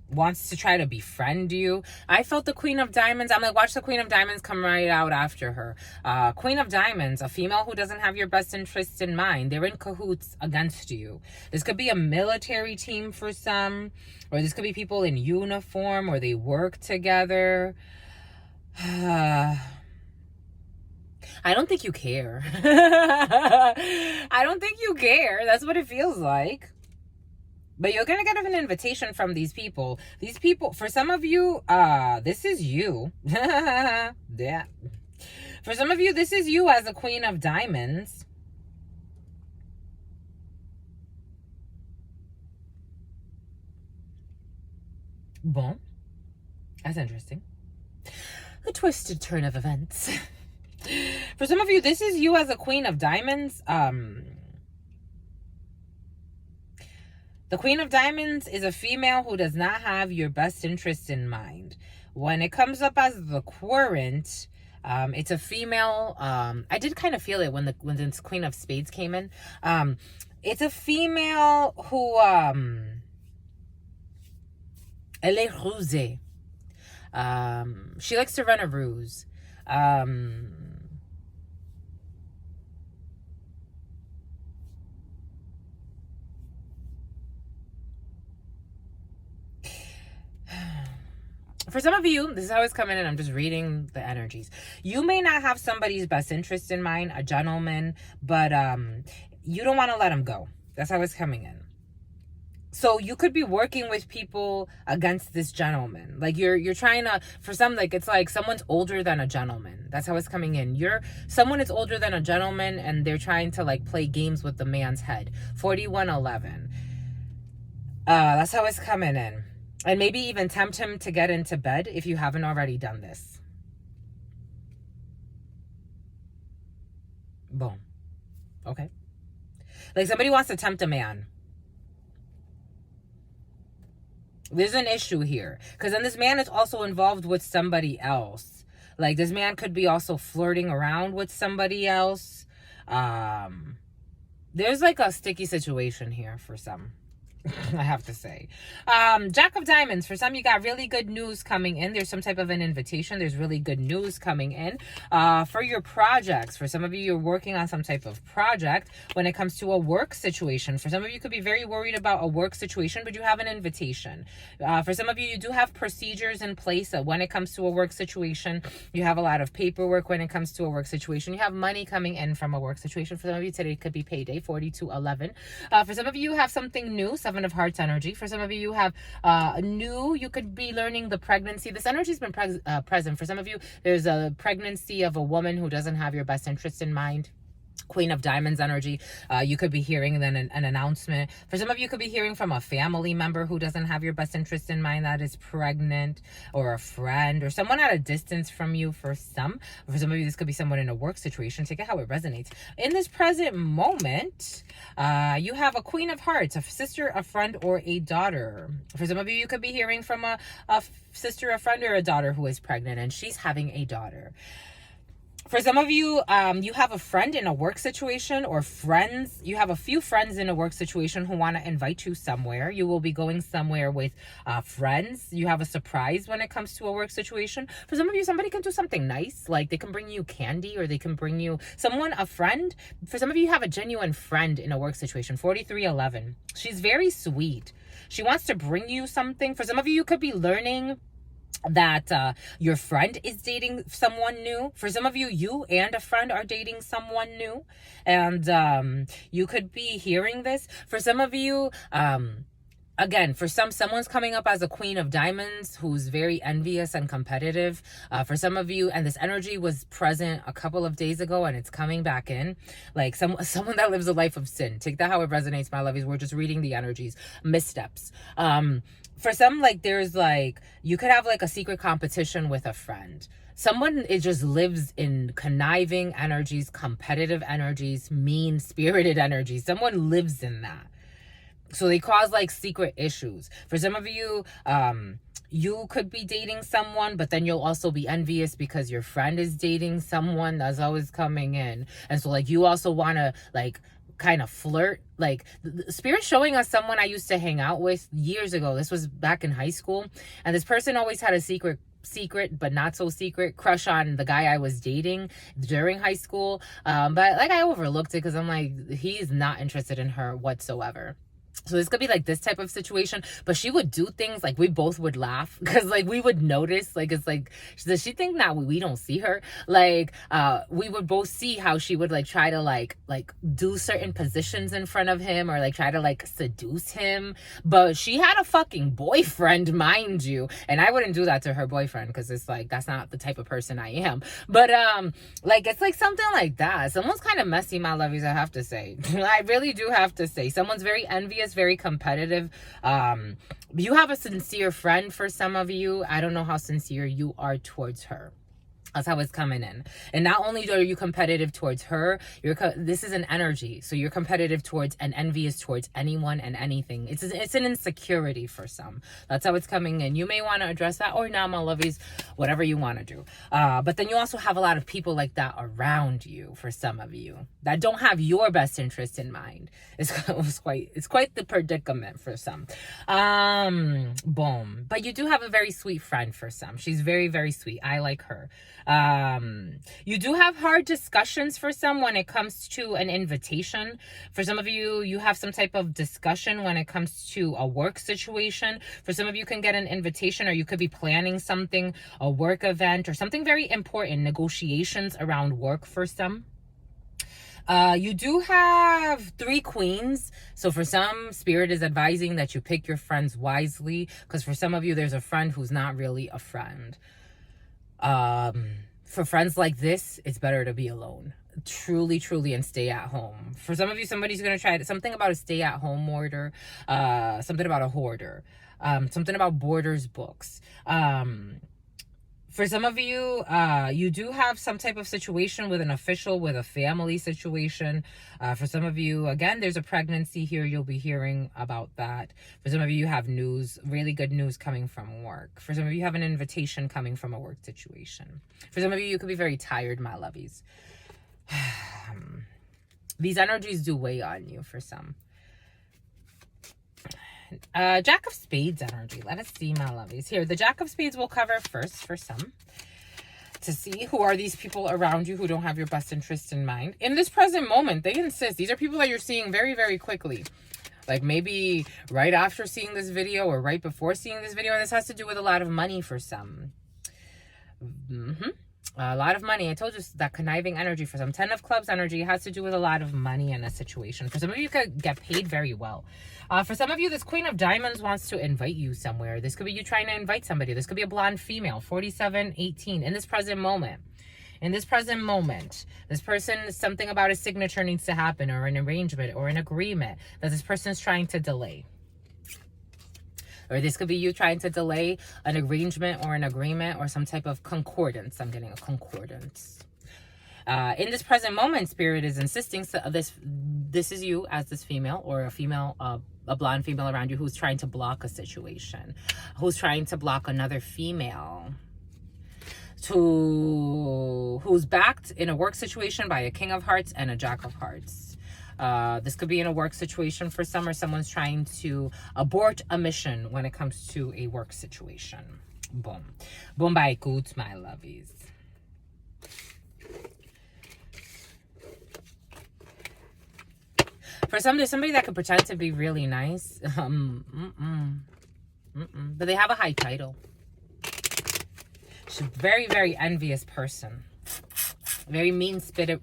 wants to try to befriend you. I felt the Queen of Diamonds. I'm like, watch the Queen of Diamonds come right out after her. Queen of Diamonds, a female who doesn't have your best interests in mind. They're in cahoots against you. This could be a military team for some, or this could be people in uniform, or they work together. I don't think you care. I don't think you care. That's what it feels like. But you're going to get an invitation from these people. These people, for some of you, this is you. Yeah. For some of you, this is you as a Queen of Diamonds. Bon. That's interesting. A twisted turn of events. For some of you, this is you as a Queen of Diamonds. The Queen of Diamonds is a female who does not have your best interest in mind. When it comes up as the current, it's a female. I did kind of feel it when this Queen of Spades came in. It's a female who elle est rusée. She likes to run a ruse. For some of you, this is how it's coming in. I'm just reading the energies. You may not have somebody's best interest in mind, a gentleman, but you don't want to let him go. That's how it's coming in. So you could be working with people against this gentleman. Like you're trying to, for some, like it's like someone's older than a gentleman. That's how it's coming in. Someone is older than a gentleman and they're trying to like play games with the man's head. 4111. That's how it's coming in. And maybe even tempt him to get into bed if you haven't already done this. Boom. Okay. Like somebody wants to tempt a man. There's an issue here. Because then this man is also involved with somebody else. Like this man could be also flirting around with somebody else. There's like a sticky situation here for some. I have to say. Jack of Diamonds. For some, you got really good news coming in. There's some type of an invitation. There's really good news coming in. For your projects. For some of you, you're working on some type of project when it comes to a work situation. For some of you, could be very worried about a work situation, but you have an invitation. For some of you, you do have procedures in place when it comes to a work situation. You have a lot of paperwork when it comes to a work situation. You have money coming in from a work situation. For some of you, today could be payday, 4211. For some of you, you have something new, Seven of Hearts energy. For some of you, you have you could be learning the pregnancy. This energy's been present. For some of you, there's a pregnancy of a woman who doesn't have your best interest in mind. Queen of Diamonds energy. You could be hearing then an announcement. For some of you, could be hearing from a family member who doesn't have your best interest in mind, that is pregnant, or a friend, or someone at a distance from you. For some of you, this could be someone in a work situation. Take it how it resonates. In this present moment, you have a Queen of Hearts, a sister, a friend, or a daughter. For some of you, you could be hearing from a sister, a friend, or a daughter who is pregnant, and she's having a daughter. For some of you, you have a friend in a work situation, or friends. You have a few friends in a work situation who want to invite you somewhere. You will be going somewhere with friends. You have a surprise when it comes to a work situation. For some of you, somebody can do something nice. Like they can bring you candy, or they can bring you a friend. For some of you, you have a genuine friend in a work situation. 4311. She's very sweet. She wants to bring you something. For some of you, you could be learning that your friend is dating someone new. For some of you, you and a friend are dating someone new, and you could be hearing this. For some of you, again, for someone's coming up as a Queen of Diamonds who's very envious and competitive. For some of you, and this energy was present a couple of days ago, and it's coming back in. Like someone that lives a life of sin. Take that how it resonates, my lovies. We're just reading the energies. Missteps. For some, like there's like, you could have like a secret competition with a friend. Someone, it just lives in conniving energies, competitive energies, mean-spirited energies. Someone lives in that. So they cause like secret issues. For some of you, you could be dating someone, but then you'll also be envious because your friend is dating someone. That's always coming in. And so like you also want to like kind of flirt. Like Spirit showing us someone I used to hang out with years ago. This was back in high school, and this person always had a secret but not so secret crush on the guy I was dating during high school. But like I overlooked it because I'm like, he's not interested in her whatsoever. So this could be like this type of situation, but she would do things like we both would laugh because like we would notice, like it's like, does she think now we don't see her? Like we would both see how she would like try to like do certain positions in front of him or like try to like seduce him. But she had a fucking boyfriend, mind you, and I wouldn't do that to her boyfriend because it's like that's not the type of person I am. But like it's like something like that. Someone's kind of messy, my lovies, I have to say. I really do have to say. Someone's very envious, very competitive. You have a sincere friend for some of you. I don't know how sincere you are towards her. That's how it's coming in. And not only are you competitive towards her, this is an energy. So you're competitive towards and envious towards anyone and anything. It's an insecurity for some. That's how it's coming in. You may want to address that or not, my lovies, whatever you want to do. But then you also have a lot of people like that around you for some of you that don't have your best interest in mind. It's quite the predicament for some. Boom. But you do have a very sweet friend for some. She's very, very sweet. I like her. You do have hard discussions for some when it comes to an invitation. For some of you, you have some type of discussion when it comes to a work situation. For some of you can get an invitation, or you could be planning something, a work event or something very important, negotiations around work for some. You do have 3 queens. So for some, Spirit is advising that you pick your friends wisely, because for some of you, there's a friend who's not really a friend. For friends like this, it's better to be alone. Truly, and stay at home. For some of you, somebody's going to try something about a stay at home order, something about a hoarder, something about Borders books. For some of you, you do have some type of situation with an official, with a family situation. For some of you, again, there's a pregnancy here. You'll be hearing about that. For some of you, you have news, really good news coming from work. For some of you, you have an invitation coming from a work situation. For some of you, you could be very tired, my lovies. These energies do weigh on you for some. Jack of Spades energy. Let us see, my lovies. Here, the Jack of Spades will cover first for some, to see who are these people around you who don't have your best interest in mind. In this present moment, they insist. These are people that you're seeing very, very quickly. Like maybe right after seeing this video or right before seeing this video. And this has to do with a lot of money for some. A lot of money. I told you that conniving energy for some. 10 of Clubs energy has to do with a lot of money in a situation. For some of you, could get paid very well. For some of you, this Queen of Diamonds wants to invite you somewhere. This could be you trying to invite somebody. This could be a blonde female, 4718, in this present moment. In this present moment, this person, something about a signature needs to happen, or an arrangement or an agreement that this person is trying to delay. Or this could be you trying to delay an arrangement or an agreement or some type of concordance. I'm getting a concordance. In this present moment, Spirit is insisting, so this is you as this female, or a female, a blonde female around you who's trying to block a situation, who's trying to block another female, who's backed in a work situation by a King of Hearts and a Jack of Hearts. This could be in a work situation for some, or someone's trying to abort a mission when it comes to a work situation. Boom. Boom by good, my lovies. For some, there's somebody that could pretend to be really nice. But they have a high title. She's a very, very envious person. Very mean spitter.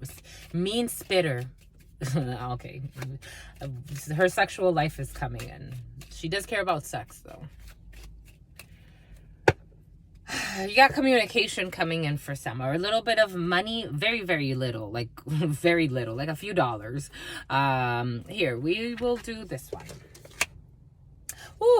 Okay. Her sexual life is coming in. She does care about sex, though. You got communication coming in for some, or a little bit of money, very, very little, like very little, like a few dollars. Here, we will do this one.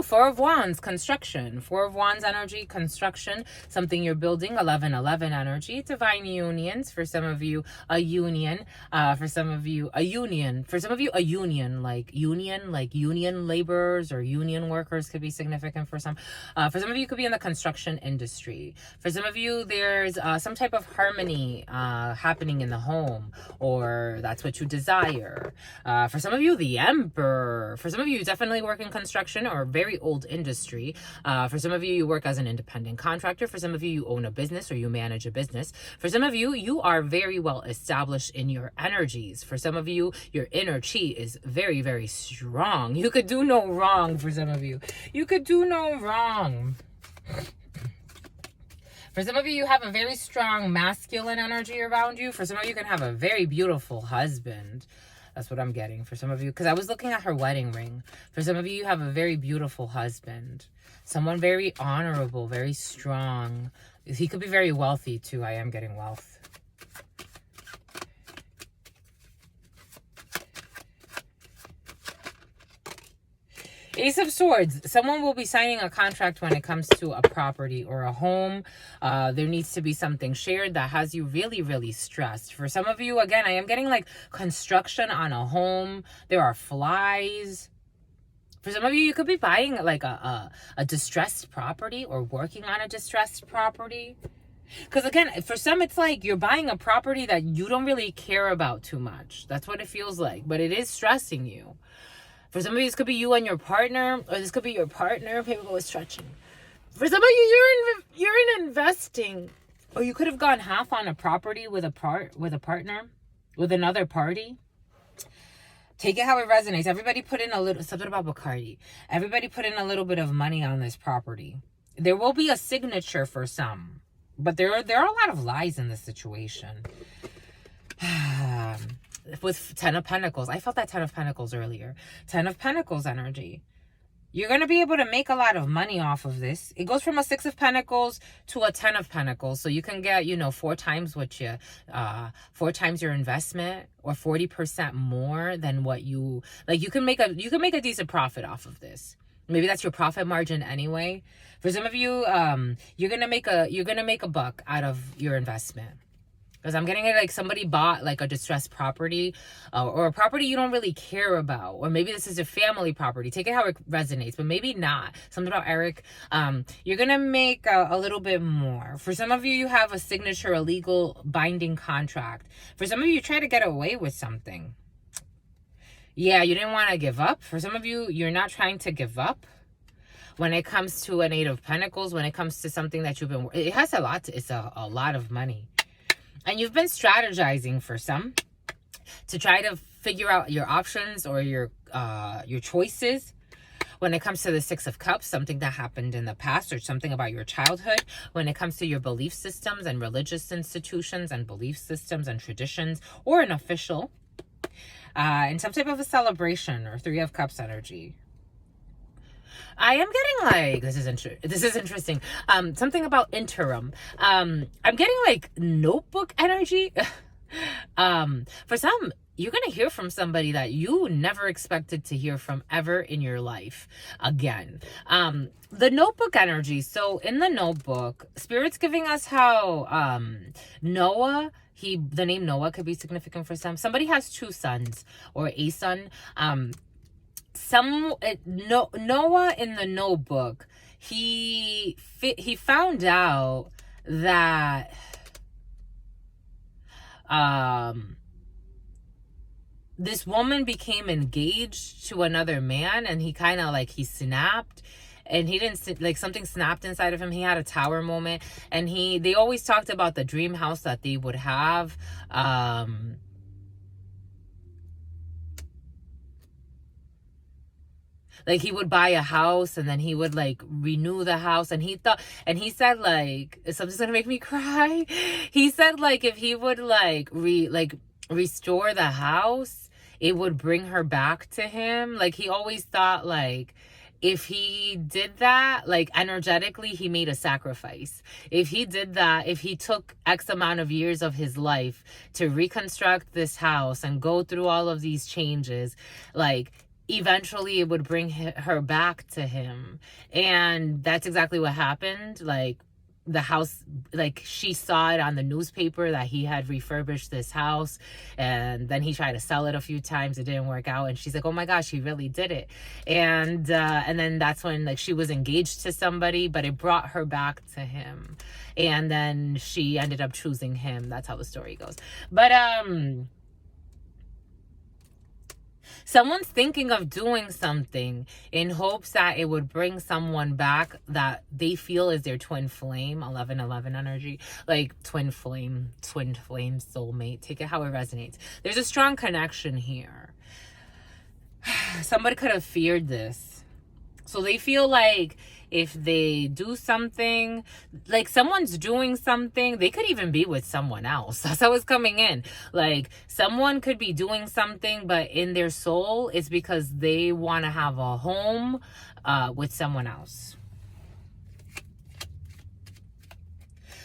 Ooh, Four of Wands, construction. Four of Wands energy, construction, something you're building. 1111 energy, divine unions. For some of you, a union. For some of you, a union. For some of you, a union, like union laborers or union workers could be significant for some. For some of you, could be in the construction industry. For some of you, there's some type of harmony happening in the home, or that's what you desire. For some of you, the Emperor. For some of you, definitely work in construction or very old industry. For some of you, you work as an independent contractor. For some of you, you own a business or you manage a business. For some of you, you are very well established in your energies. For some of you, your inner chi is very, very strong. You could do no wrong. For some of you, you could do no wrong. For some of you, you have a very strong masculine energy around you. For some of you, can have a very beautiful husband. That's what I'm getting for some of you. Because I was looking at her wedding ring. For some of you, you have a very beautiful husband. Someone very honorable, very strong. He could be very wealthy too. I am getting wealth. Ace of Swords. Someone will be signing a contract when it comes to a property or a home. There needs to be something shared that has you really, really stressed. For some of you, again, I am getting like construction on a home. There are flies. For some of you, you could be buying like a distressed property or working on a distressed property. Because again, for some, it's like you're buying a property that you don't really care about too much. That's what it feels like. But it is stressing you. For some of you, this could be you and your partner, or this could be your partner. People is stretching. For some of you, you're in investing, or you could have gone half on a property with a partner, with another party. Take it how it resonates. Everybody put in a little something about Bacardi. Everybody put in a little bit of money on this property. There will be a signature for some, but there are a lot of lies in this situation. With 10 of Pentacles. I felt that 10 of Pentacles earlier. 10 of Pentacles energy. You're going to be able to make a lot of money off of this. It goes from a 6 of Pentacles to a 10 of Pentacles. So you can get, 4 times what you, 4 times your investment, or 40% more than what you, like you can make a decent profit off of this. Maybe that's your profit margin anyway. For some of you, you're going to make a buck out of your investment. Because I'm getting it like somebody bought like a distressed property or a property you don't really care about. Or maybe this is a family property. Take it how it resonates, but maybe not. Something about Eric. You're going to make a little bit more. For some of you, you have a signature, a legal binding contract. For some of you, you try to get away with something. Yeah, you didn't want to give up. For some of you, you're not trying to give up. When it comes to an 8 of Pentacles, when it comes to something that you've been... It has a lot. It's a lot of money. And you've been strategizing for some to try to figure out your options or your choices. When it comes to the 6 of Cups, something that happened in the past or something about your childhood. When it comes to your belief systems and religious institutions and belief systems and traditions, or an official. In some type of a celebration or 3 of Cups energy. I am getting like, this is interesting. Something about interim. I'm getting like notebook energy. For some, you're going to hear from somebody that you never expected to hear from ever in your life again. The notebook energy. So in the notebook, Spirit's giving us how Noah, the name Noah could be significant for some. Somebody has 2 sons or a son. Noah in the notebook, he found out that this woman became engaged to another man, and he kind of like he snapped, and he didn't like something snapped inside of him. He had a tower moment, and they always talked about the dream house that they would have. Like he would buy a house and then he would like renew the house, and he said like, something's gonna make me cry. He said like if he would restore the house, it would bring her back to him. Like he always thought like if he did that, like energetically, he made a sacrifice. If he did that, if he took X amount of years of his life to reconstruct this house and go through all of these changes, like eventually it would bring her back to him. And that's exactly what happened. Like, the house, like, she saw it on the newspaper that he had refurbished this house, and then he tried to sell it a few times. It didn't work out, and she's like, oh my gosh, he really did it. And then that's when, like, she was engaged to somebody, but it brought her back to him, and then she ended up choosing him. That's how the story goes. But someone's thinking of doing something in hopes that it would bring someone back that they feel is their twin flame. 1111 energy, like twin flame, soulmate. Take it how it resonates. There's a strong connection here. Somebody could have feared this. So they feel like if they do something, like someone's doing something, they could even be with someone else. That's how it's coming in. Like, someone could be doing something, but in their soul, it's because they want to have a home with someone else.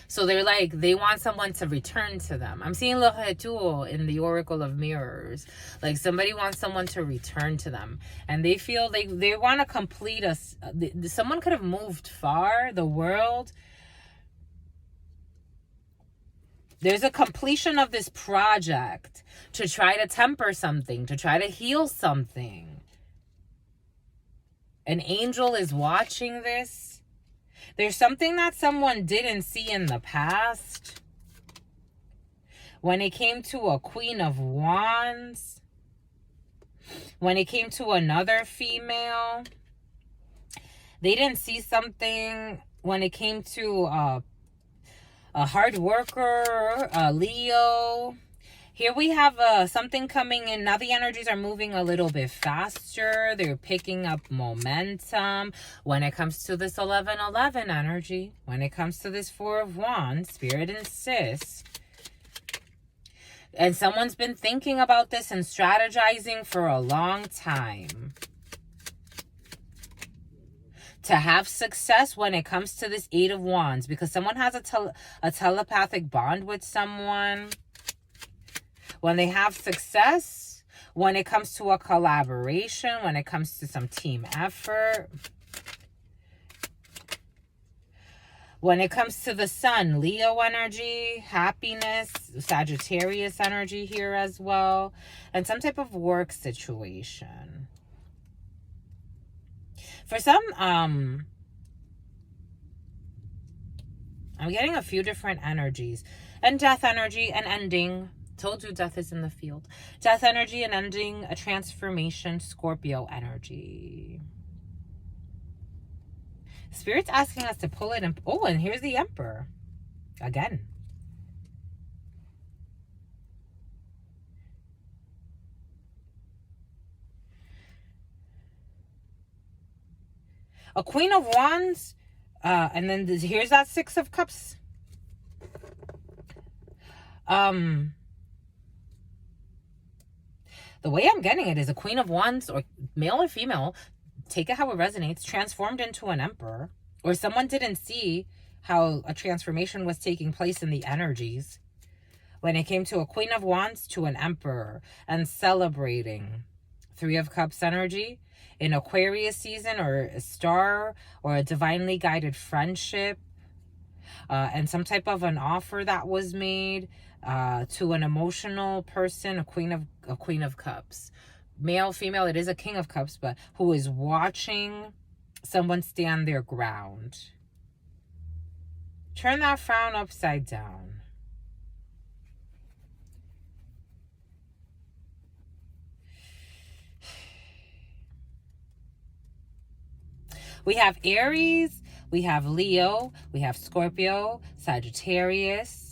So they're like, they want someone to return to them. I'm seeing Le Retour in the Oracle of Mirrors. Like, somebody wants someone to return to them. And they feel they want to complete us. Someone could have moved far, the world. There's a completion of this project to try to temper something, to try to heal something. An angel is watching this. There's something that someone didn't see in the past. When it came to a Queen of Wands, when it came to another female, they didn't see something when it came to a hard worker, a Leo. Here we have something coming in. Now the energies are moving a little bit faster. They're picking up momentum. When it comes to this 1111 energy, when it comes to this 4 of Wands, Spirit insists. And someone's been thinking about this and strategizing for a long time. To have success when it comes to this 8 of Wands, because someone has a telepathic bond with someone. When they have success, when it comes to a collaboration, when it comes to some team effort. When it comes to the Sun, Leo energy, happiness, Sagittarius energy here as well. And some type of work situation. For some, I'm getting a few different energies. And death energy and ending. Told you death is in the field. Death energy and ending a transformation. Scorpio energy. Spirit's asking us to pull it in. Oh, and here's the Emperor. Again. A Queen of Wands. And then here's that 6 of Cups. The way I'm getting it is a Queen of Wands, or male or female, take it how it resonates, transformed into an Emperor, or someone didn't see how a transformation was taking place in the energies when it came to a Queen of Wands to an Emperor, and celebrating 3 of Cups energy in Aquarius season, or a star, or a divinely guided friendship, and some type of an offer that was made to an emotional person, a Queen of Cups. Male, female, it is a King of Cups, but who is watching someone stand their ground. Turn that frown upside down. We have Aries, we have Leo, we have Scorpio, Sagittarius.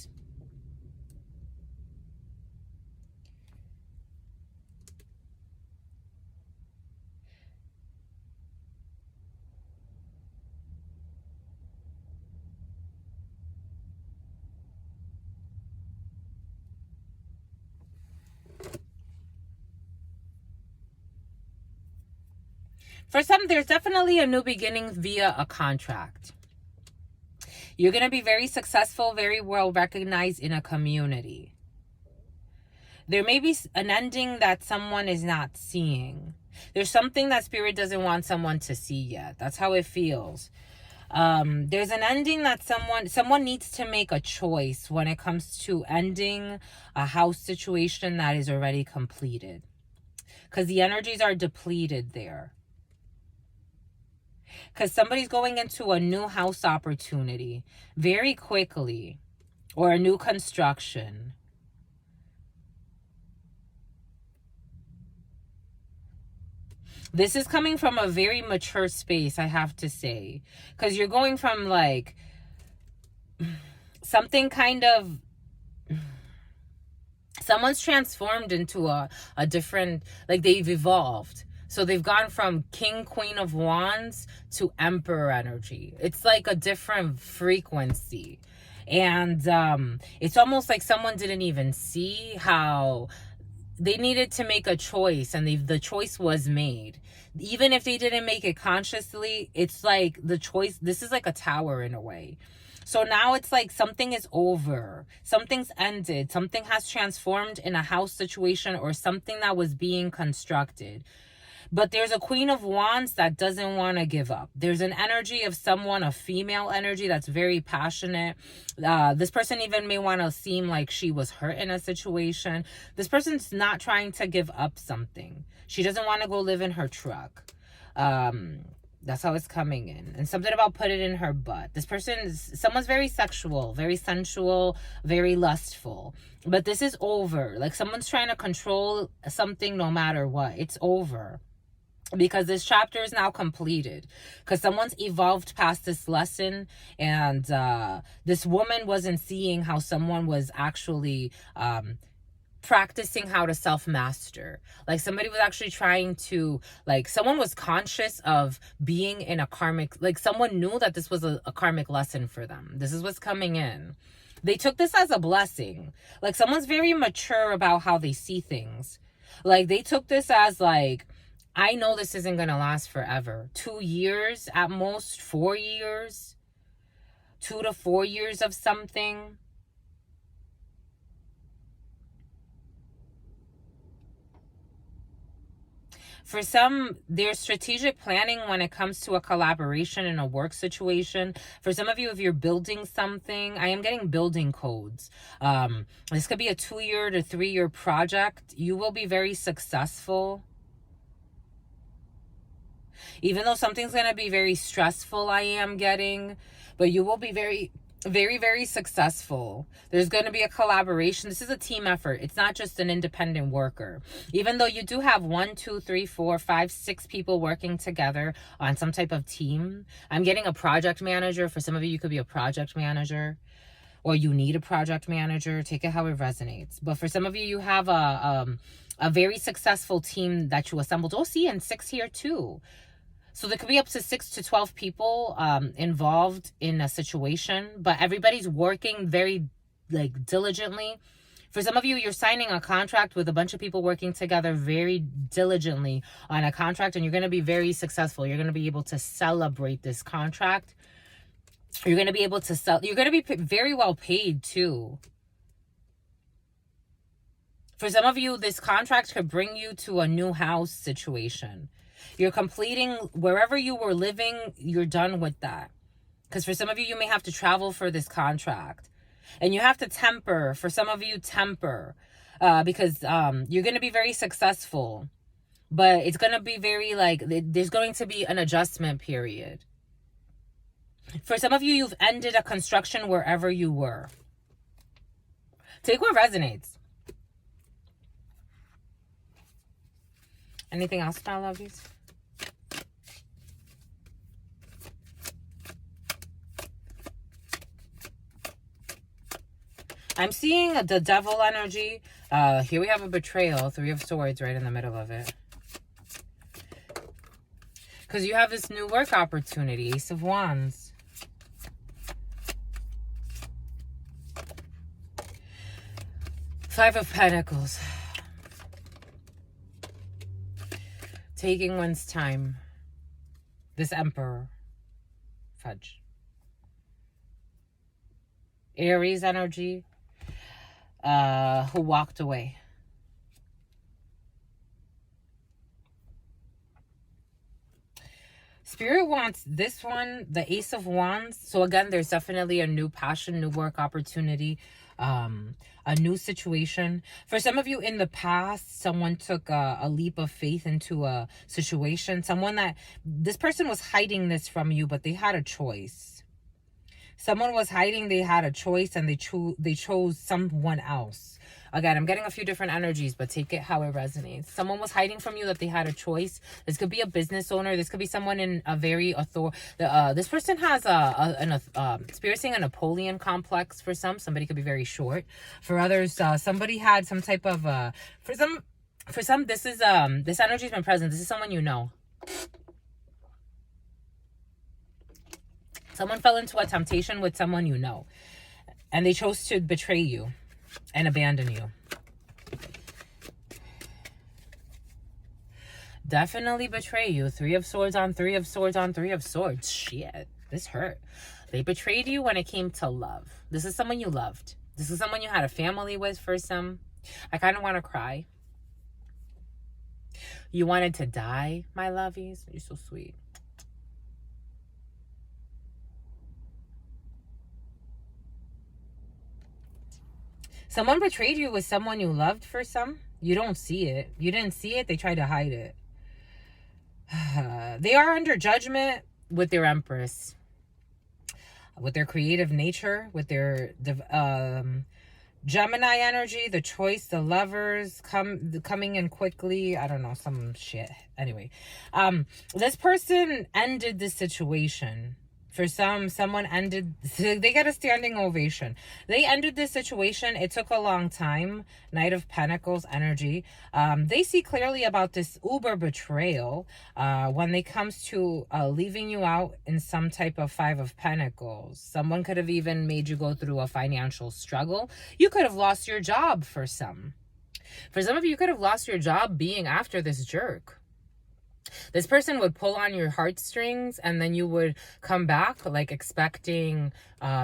For some, there's definitely a new beginning via a contract. You're going to be very successful, very well recognized in a community. There may be an ending that someone is not seeing. There's something that spirit doesn't want someone to see yet. That's how it feels. There's an ending that someone needs to make a choice when it comes to ending a house situation that is already completed. Because the energies are depleted there. Because somebody's going into a new house opportunity very quickly. Or a new construction. This is coming from a very mature space, I have to say. Because you're going from like something kind of... Someone's transformed into a different... Like they've evolved. So they've gone from King, Queen of Wands to Emperor energy. It's like a different frequency. And it's almost like someone didn't even see how... They needed to make a choice, and the choice was made. Even if they didn't make it consciously, it's like the choice... This is like a tower in a way. So now it's like something is over. Something's ended. Something has transformed in a house situation or something that was being constructed. But there's a Queen of Wands that doesn't want to give up. There's an energy of someone, a female energy that's very passionate. This person even may want to seem like she was hurt in a situation. This person's not trying to give up something. She doesn't want to go live in her truck. That's how it's coming in. And something about put it in her butt. This person is... Someone's very sexual, very sensual, very lustful. But this is over. Like someone's trying to control something no matter what. It's over. Because this chapter is now completed. Because someone's evolved past this lesson. And this woman wasn't seeing how someone was actually practicing how to self-master. Like somebody was actually trying to... Like someone was conscious of being in a karmic... Like someone knew that this was a karmic lesson for them. This is what's coming in. They took this as a blessing. Like someone's very mature about how they see things. Like they took this as like... I know this isn't going to last forever. 2 years at most, 4 years. 2 to 4 years of something. For some, there's strategic planning when it comes to a collaboration in a work situation. For some of you, if you're building something, I am getting building codes. This could be a 2-year to 3-year project. You will be very successful. Even though something's going to be very stressful, I am getting. But you will be very, very, very successful. There's going to be a collaboration. This is a team effort. It's not just an independent worker. Even though you do have 1, 2, 3, 4, 5, 6 people working together on some type of team. I'm getting a project manager. For some of you, you could be a project manager. Or you need a project manager. Take it how it resonates. But for some of you, you have a very successful team that you assembled. Oh, see, and 6 here too. So there could be up to 6 to 12 people involved in a situation, but everybody's working very like diligently. For some of you, you're signing a contract with a bunch of people working together very diligently on a contract, and you're going to be very successful. You're going to be able to celebrate this contract. You're going to be able to sell. You're going to be very well paid too. For some of you, this contract could bring you to a new house situation. You're completing wherever you were living. You're done with that. Because for some of you, you may have to travel for this contract. And you have to temper. For some of you, temper. Because you're going to be very successful. But it's going to be very like... There's going to be an adjustment period. For some of you, you've ended a construction wherever you were. Take what resonates. Anything else, my lovies? I'm seeing the devil energy. Here we have a betrayal. 3 of Swords right in the middle of it. Because you have this new work opportunity. Ace of Wands. Five of Pentacles. Taking one's time. This Emperor. Fudge. Aries energy. Who walked away. Spirit wants this one, the Ace of Wands. So again, there's definitely a new passion, new work opportunity, a new situation. For some of you in the past, someone took a leap of faith into a situation. This person was hiding this from you, but they had a choice. Someone was hiding, they had a choice, and they chose someone else. Again, I'm getting a few different energies, but take it how it resonates. Someone was hiding from you that they had a choice. This could be a business owner. This could be someone in a very this person has experiencing a Napoleon complex for some. Somebody could be very short. For others, somebody had some type of for some this is this energy's been present. This is someone you know. Someone fell into a temptation with someone you know, and they chose to betray you and abandon you. Definitely betray you. 3 of Swords on 3 of Swords on 3 of Swords. Shit, this hurt. They betrayed you when it came to love. This is someone you loved. This is someone you had a family with for some. I kind of want to cry. You wanted to die, my lovies. You're so sweet. Someone betrayed you with someone you loved for some. You don't see it. You didn't see it. They tried to hide it. They are under judgment with their Empress. With their creative nature. With their Gemini energy. The choice. The lovers. Coming in quickly. I don't know. Some shit. Anyway. This person ended this situation. For someone ended, they get a standing ovation. They ended this situation. It took a long time. Knight of Pentacles energy. They see clearly about this uber betrayal when it comes to leaving you out in some type of 5 of Pentacles. Someone could have even made you go through a financial struggle. You could have lost your job for some. For some of you, you could have lost your job being after this jerk. This person would pull on your heartstrings, and then you would come back like expecting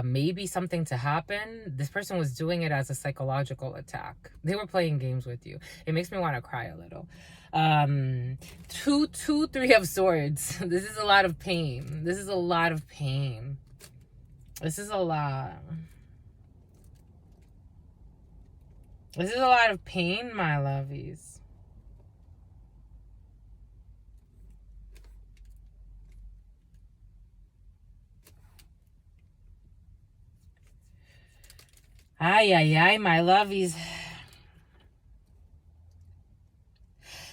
maybe something to happen. This person was doing it as a psychological attack. They were playing games with you. It makes me want to cry a little. 3 of Swords. This is a lot of pain. This is a lot of pain. This is a lot. This is a lot of pain, my lovies. Ay, ay, ay, my lovies.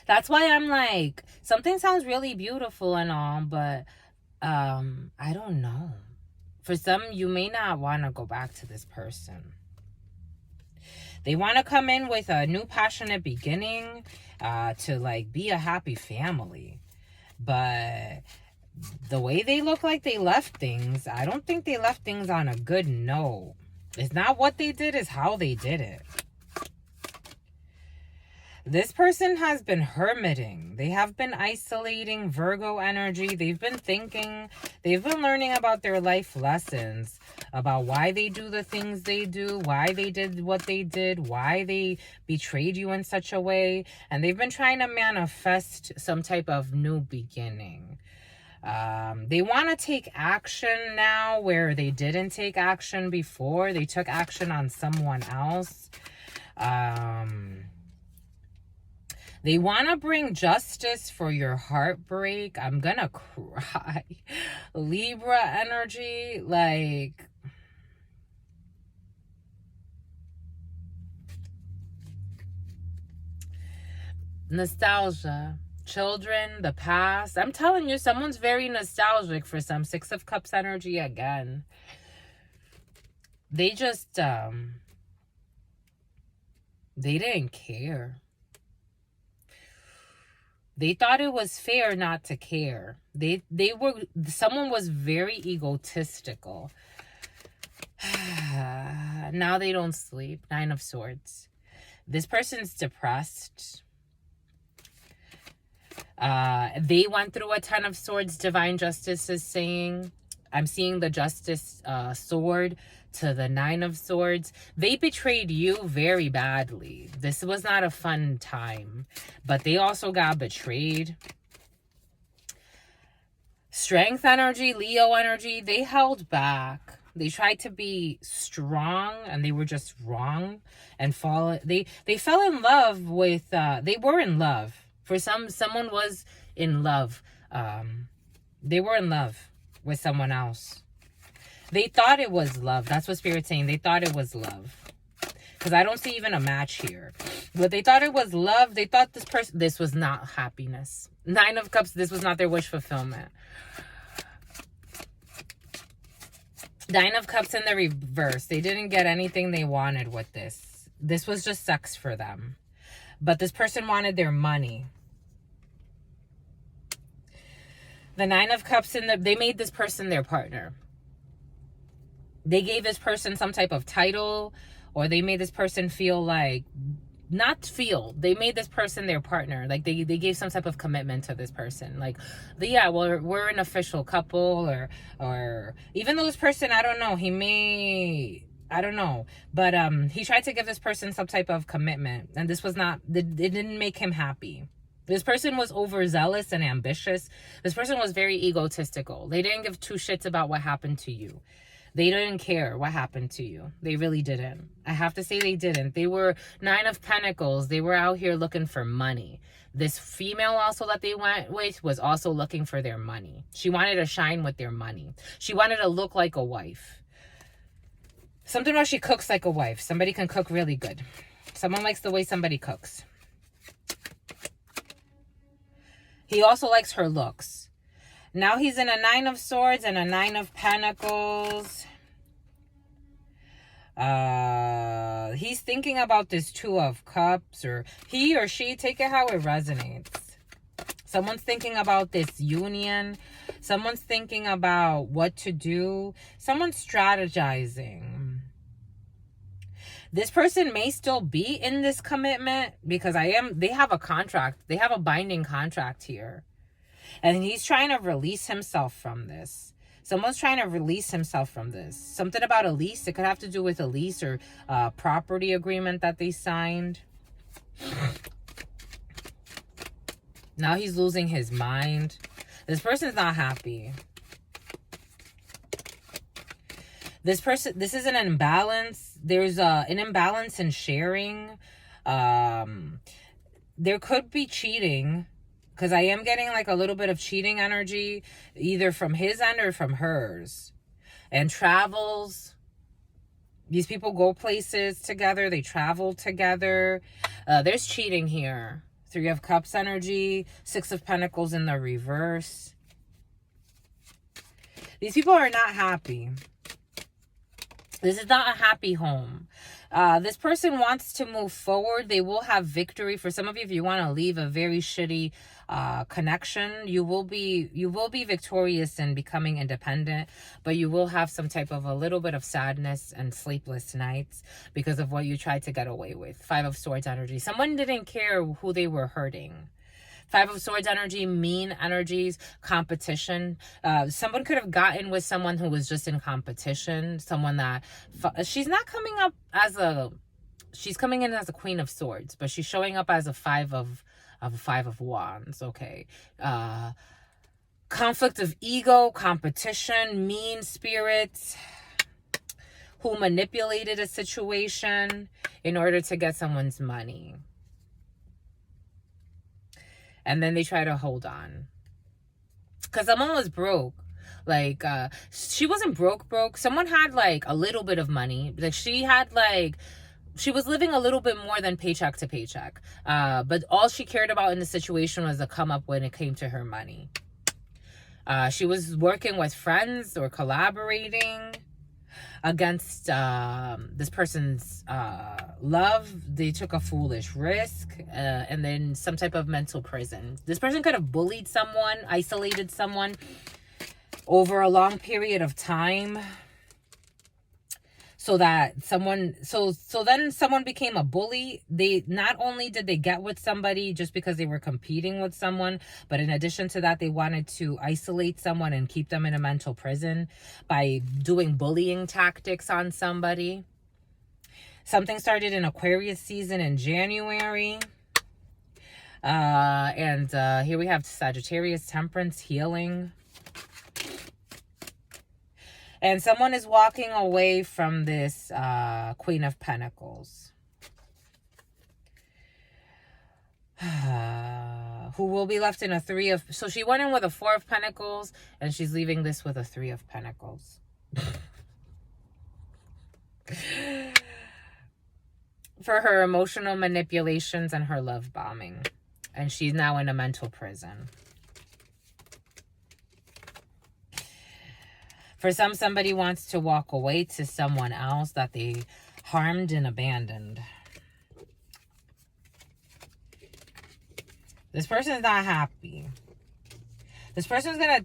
That's why I'm like, something sounds really beautiful and all, but I don't know. For some, you may not want to go back to this person. They want to come in with a new passionate beginning to like be a happy family. But the way they look like they left things, I don't think they left things on a good note. It's not what they did, it's how they did it. This person has been hermiting. They have been isolating. Virgo energy. They've been thinking. They've been learning about their life lessons. About why they do the things they do. Why they did what they did. Why they betrayed you in such a way. And they've been trying to manifest some type of new beginning. They want to take action now where they didn't take action before. They took action on someone else. They want to bring justice for your heartbreak. I'm gonna cry. Libra energy, like... nostalgia. Children, the past. I'm telling you, someone's very nostalgic for some. 6 of Cups energy again. They just, they didn't care. They thought it was fair not to care. Someone was very egotistical. Now they don't sleep. 9 of Swords. This person's depressed. They went through a 10 of Swords. Divine Justice is saying. I'm seeing the Justice sword to the 9 of Swords. They betrayed you very badly. This was not a fun time. But they also got betrayed. Strength energy, Leo energy, they held back. They tried to be strong and they were just wrong and they fell in love with they were in love. For someone was in love. They were in love with someone else. They thought it was love. That's what Spirit's saying. They thought it was love. Because I don't see even a match here. But they thought it was love. They thought this was not happiness. 9 of Cups, this was not their wish fulfillment. 9 of Cups in the reverse. They didn't get anything they wanted with this. This was just sex for them. But this person wanted their money. The 9 of Cups, they made this person their partner. They gave this person some type of title, or they made this person feel like, they made this person their partner. Like they gave some type of commitment to this person. Like, yeah, well, we're an official couple, or even though this person, I don't know, I don't know. But he tried to give this person some type of commitment. And this was not, it didn't make him happy. This person was overzealous and ambitious. This person was very egotistical. They didn't give two shits about what happened to you. They didn't care what happened to you. They really didn't. I have to say they didn't. They were 9 of Pentacles. They were out here looking for money. This female also that they went with was also looking for their money. She wanted to shine with their money. She wanted to look like a wife. Something about she cooks like a wife. Somebody can cook really good. Someone likes the way somebody cooks. He also likes her looks. Now he's in a 9 of Swords and a 9 of Pentacles. He's thinking about this 2 of Cups, or he or she, take it how it resonates. Someone's thinking about this union. Someone's thinking about what to do. Someone's strategizing. This person may still be in this commitment because they have a contract. They have a binding contract here. And he's trying to release himself from this. Someone's trying to release himself from this. Something about a lease. It could have to do with a lease or a property agreement that they signed. Now he's losing his mind. This person's not happy. This is an imbalance. There's an imbalance in sharing. There could be cheating. Because I am getting like a little bit of cheating energy, either from his end or from hers. And travels. These people go places together. They travel together. There's cheating here. 3 of Cups energy. 6 of Pentacles in the reverse. These people are not happy. This is not a happy home. This person wants to move forward. They will have victory. For some of you, if you want to leave a very shitty connection, you will be victorious in becoming independent, but you will have some type of a little bit of sadness and sleepless nights because of what you tried to get away with. 5 of Swords energy. Someone didn't care who they were hurting. 5 of Swords energy, mean energies, competition. Someone could have gotten with someone who was just in competition. Someone that she's not coming up as she's coming in as a Queen of Swords, but she's showing up as a 5 of Wands. Okay. Conflict of ego, competition, mean spirits, who manipulated a situation in order to get someone's money. And then they try to hold on. Because someone was broke. Like, she wasn't broke. Someone had, like, a little bit of money. Like, she was living a little bit more than paycheck to paycheck. But all she cared about in the situation was to come up when it came to her money. She was working with friends or collaborating against this person's love. They took a foolish risk, and then some type of mental prison. This person could have bullied someone, isolated someone over a long period of time, so that then someone became a bully. They not only did they get with somebody just because they were competing with someone, but in addition to that, they wanted to isolate someone and keep them in a mental prison by doing bullying tactics on somebody. Something started in Aquarius season in January. And here we have Sagittarius, Temperance, healing. And someone is walking away from this Queen of Pentacles. Who will be left in a 3 of... So she went in with a 4 of Pentacles, and she's leaving this with a 3 of Pentacles. For her emotional manipulations and her love bombing. And she's now in a mental prison. For some, somebody wants to walk away to someone else that they harmed and abandoned. This person's not happy. This person's gonna,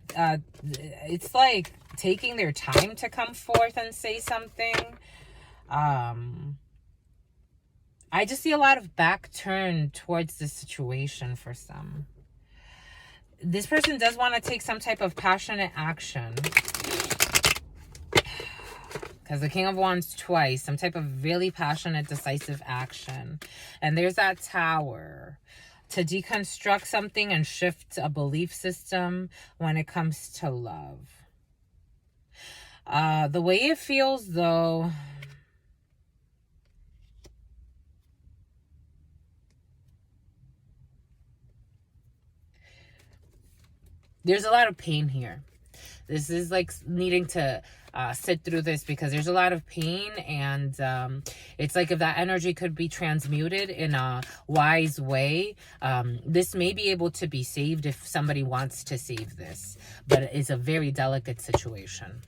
it's like taking their time to come forth and say something. I just see a lot of back turn towards this situation for some. This person does want to take some type of passionate action. Because the King of Wands twice, some type of really passionate, decisive action. And there's that Tower. To deconstruct something and shift a belief system when it comes to love. The way it feels, though... There's a lot of pain here. This is like needing to sit through this because there's a lot of pain, and it's like if that energy could be transmuted in a wise way, this may be able to be saved if somebody wants to save this. But it's a very delicate situation.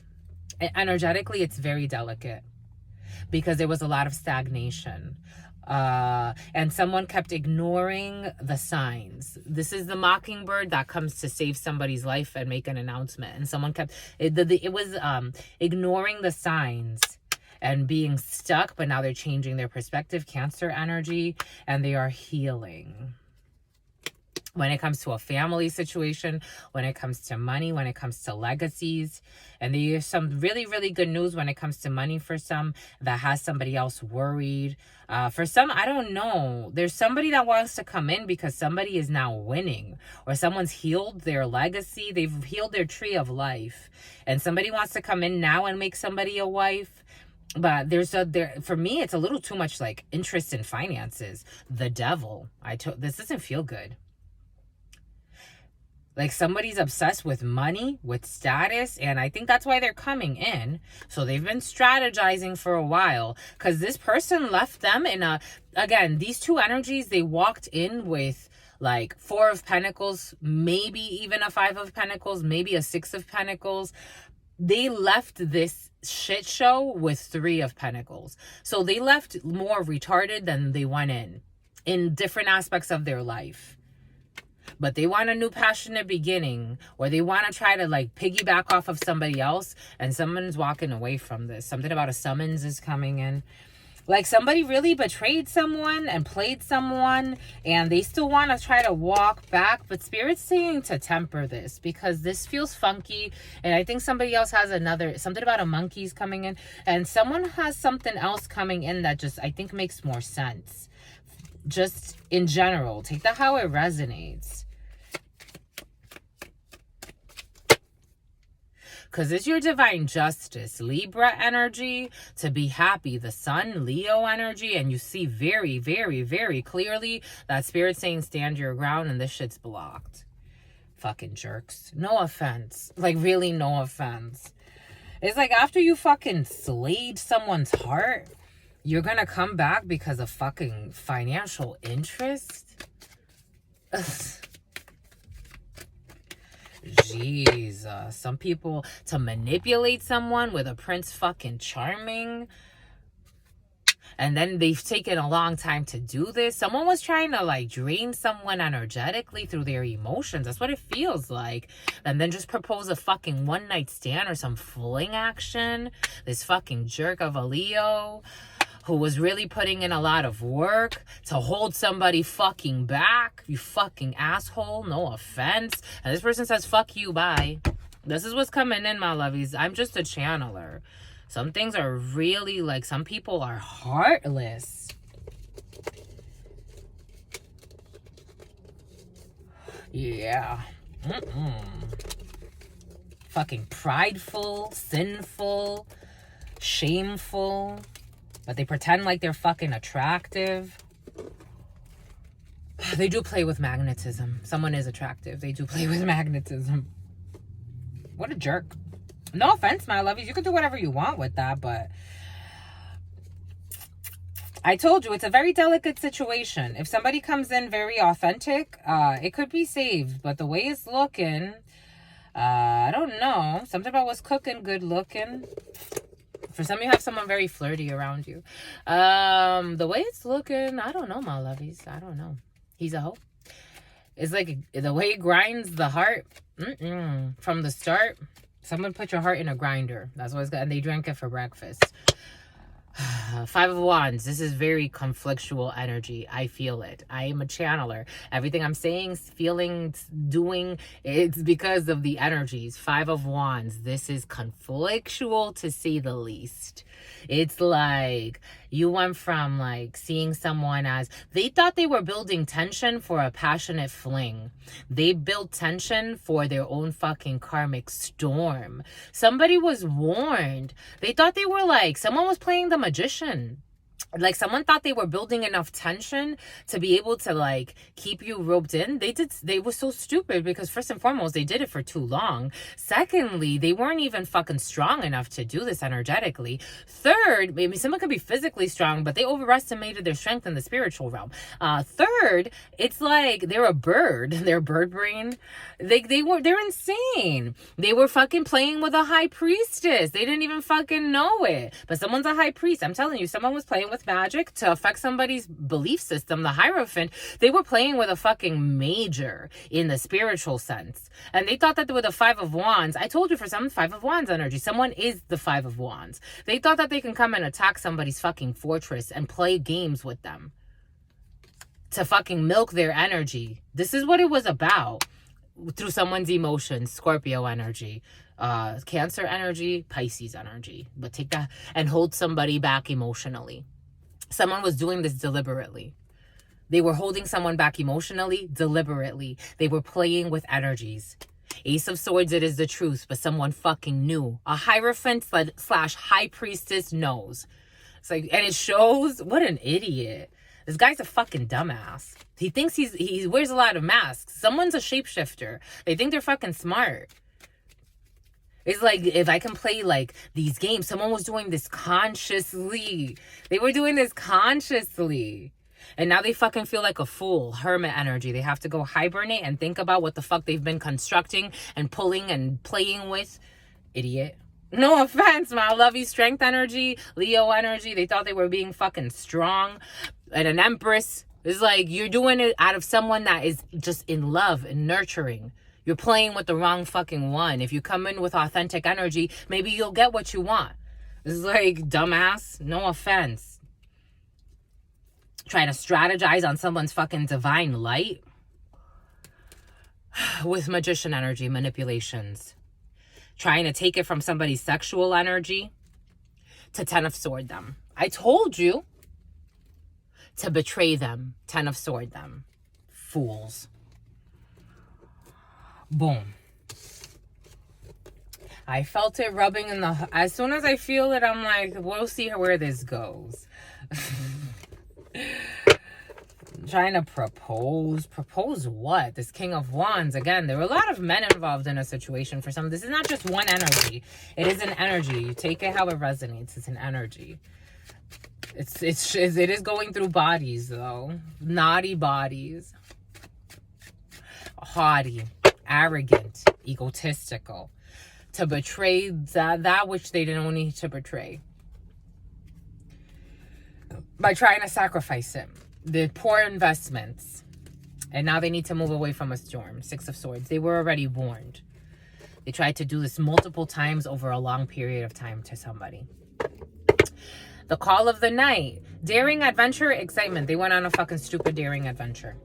Energetically, it's very delicate because there was a lot of stagnation. And someone kept ignoring the signs. This is the mockingbird that comes to save somebody's life and make an announcement. And someone kept, it was ignoring the signs and being stuck, but now they're changing their perspective. Cancer energy, and they are healing. When it comes to a family situation, when it comes to money, when it comes to legacies. And there's some really, really good news when it comes to money for some that has somebody else worried. For some, I don't know. There's somebody that wants to come in because somebody is now winning. Or someone's healed their legacy. They've healed their tree of life. And somebody wants to come in now and make somebody a wife. But for me, it's a little too much like interest in finances. The devil. This doesn't feel good. Like somebody's obsessed with money, with status, and I think that's why they're coming in. So they've been strategizing for a while because this person left them in again, these two energies, they walked in with like 4 of Pentacles, maybe even a 5 of Pentacles, maybe a 6 of Pentacles. They left this shit show with 3 of Pentacles. So they left more retarded than they went in different aspects of their life. But they want a new passionate beginning, or they want to try to like piggyback off of somebody else, and someone's walking away from this. Something about a summons is coming in. Like somebody really betrayed someone and played someone, and they still want to try to walk back. But Spirit's saying to temper this because this feels funky. And I think somebody else has something about a monkey's coming in, and someone has something else coming in that just, I think, makes more sense. Just in general, take that how it resonates. Because it's your divine justice, Libra energy, to be happy. The sun, Leo energy, and you see very, very, very clearly that Spirit's saying stand your ground and this shit's blocked. Fucking jerks. No offense. Like, really, no offense. It's like after you fucking slayed someone's heart, you're gonna come back because of fucking financial interest? Jesus. Some people, to manipulate someone with a Prince fucking Charming. And then they've taken a long time to do this. Someone was trying to like drain someone energetically through their emotions. That's what it feels like. And then just propose a fucking one night stand or some fling action. This fucking jerk of a Leo who was really putting in a lot of work to hold somebody fucking back. You fucking asshole. No offense. And this person says, fuck you, bye. This is what's coming in, my lovies. I'm just a channeler. Some things are really like, some people are heartless. Yeah. fucking prideful, sinful, shameful, but they pretend like they're fucking attractive. They do play with magnetism. Someone is attractive. They do play with magnetism. What a jerk. No offense, my lovies. You can do whatever you want with that, but I told you, it's a very delicate situation. If somebody comes in very authentic, it could be saved. But the way it's looking, I don't know. Something about what's cooking, good looking. For some of you have someone very flirty around you. The way it's looking, I don't know, my lovies. I don't know. He's a hoe. It's like the way it grinds the heart. From the start, someone put your heart in a grinder. That's what it's got. And they drank it for breakfast. Five of Wands. This is very conflictual energy. I feel it. I am a channeler. Everything I'm saying, feeling, doing, it's because of the energies. Five of Wands. This is conflictual to say the least. It's like you went from like seeing someone as they thought they were building tension for a passionate fling. They built tension for their own fucking karmic storm. Somebody was warned. They thought they were like, someone was playing the magician. Like someone thought they were building enough tension to be able to like keep you roped in. They were so stupid because first and foremost, they did it for too long. Secondly, they weren't even fucking strong enough to do this energetically. Third, maybe someone could be physically strong, but they overestimated their strength in the spiritual realm. Third, it's like they're a bird. They're bird brain. They're insane. They were fucking playing with a high priestess. They didn't even fucking know it. But someone's a high priest. I'm telling you, someone was playing with magic to affect somebody's belief system. The Hierophant, they were playing with a fucking major in the spiritual sense. And they thought that with the Five of Wands, I told you for some Five of Wands energy, someone is the Five of Wands. They thought that they can come and attack somebody's fucking fortress and play games with them to fucking milk their energy. This is what it was about. Through someone's emotions, Scorpio energy, Cancer energy, Pisces energy. But take that and hold somebody back emotionally. Someone was doing this deliberately. They were holding someone back emotionally, deliberately. They were playing with energies. Ace of Swords, it is the truth, but someone fucking knew. A Hierophant / high priestess knows. It's like, and it shows, what an idiot. This guy's a fucking dumbass. He thinks he wears a lot of masks. Someone's a shapeshifter. They think they're fucking smart. It's like, if I can play like these games, someone was doing this consciously. They were doing this consciously. And now they fucking feel like a fool. Hermit energy. They have to go hibernate and think about what the fuck they've been constructing and pulling and playing with. Idiot. No offense, my lovey. Strength energy, Leo energy. They thought they were being fucking strong. And an Empress is like, you're doing it out of someone that is just in love and nurturing. You're playing with the wrong fucking one. If you come in with authentic energy, maybe you'll get what you want. This is like, dumbass. No offense. Trying to strategize on someone's fucking divine light. With magician energy, manipulations. Trying to take it from somebody's sexual energy to Ten of Sword them. I told you to betray them. Ten of Sword them. Fools. Boom. I felt it rubbing in the... As soon as I feel it, I'm like, we'll see where this goes. Trying to propose. Propose what? This King of Wands. Again, there were a lot of men involved in a situation for some. This is not just one energy. It is an energy. You take it how it resonates. It's an energy. It is going through bodies, though. Naughty bodies. Haughty. Arrogant. Egotistical. To betray that which they didn't need to betray. By trying to sacrifice him. The poor investments. And now they need to move away from a storm. Six of Swords. They were already warned. They tried to do this multiple times over a long period of time to somebody. The Call of the Night. Daring adventure, excitement. They went on a fucking stupid daring adventure.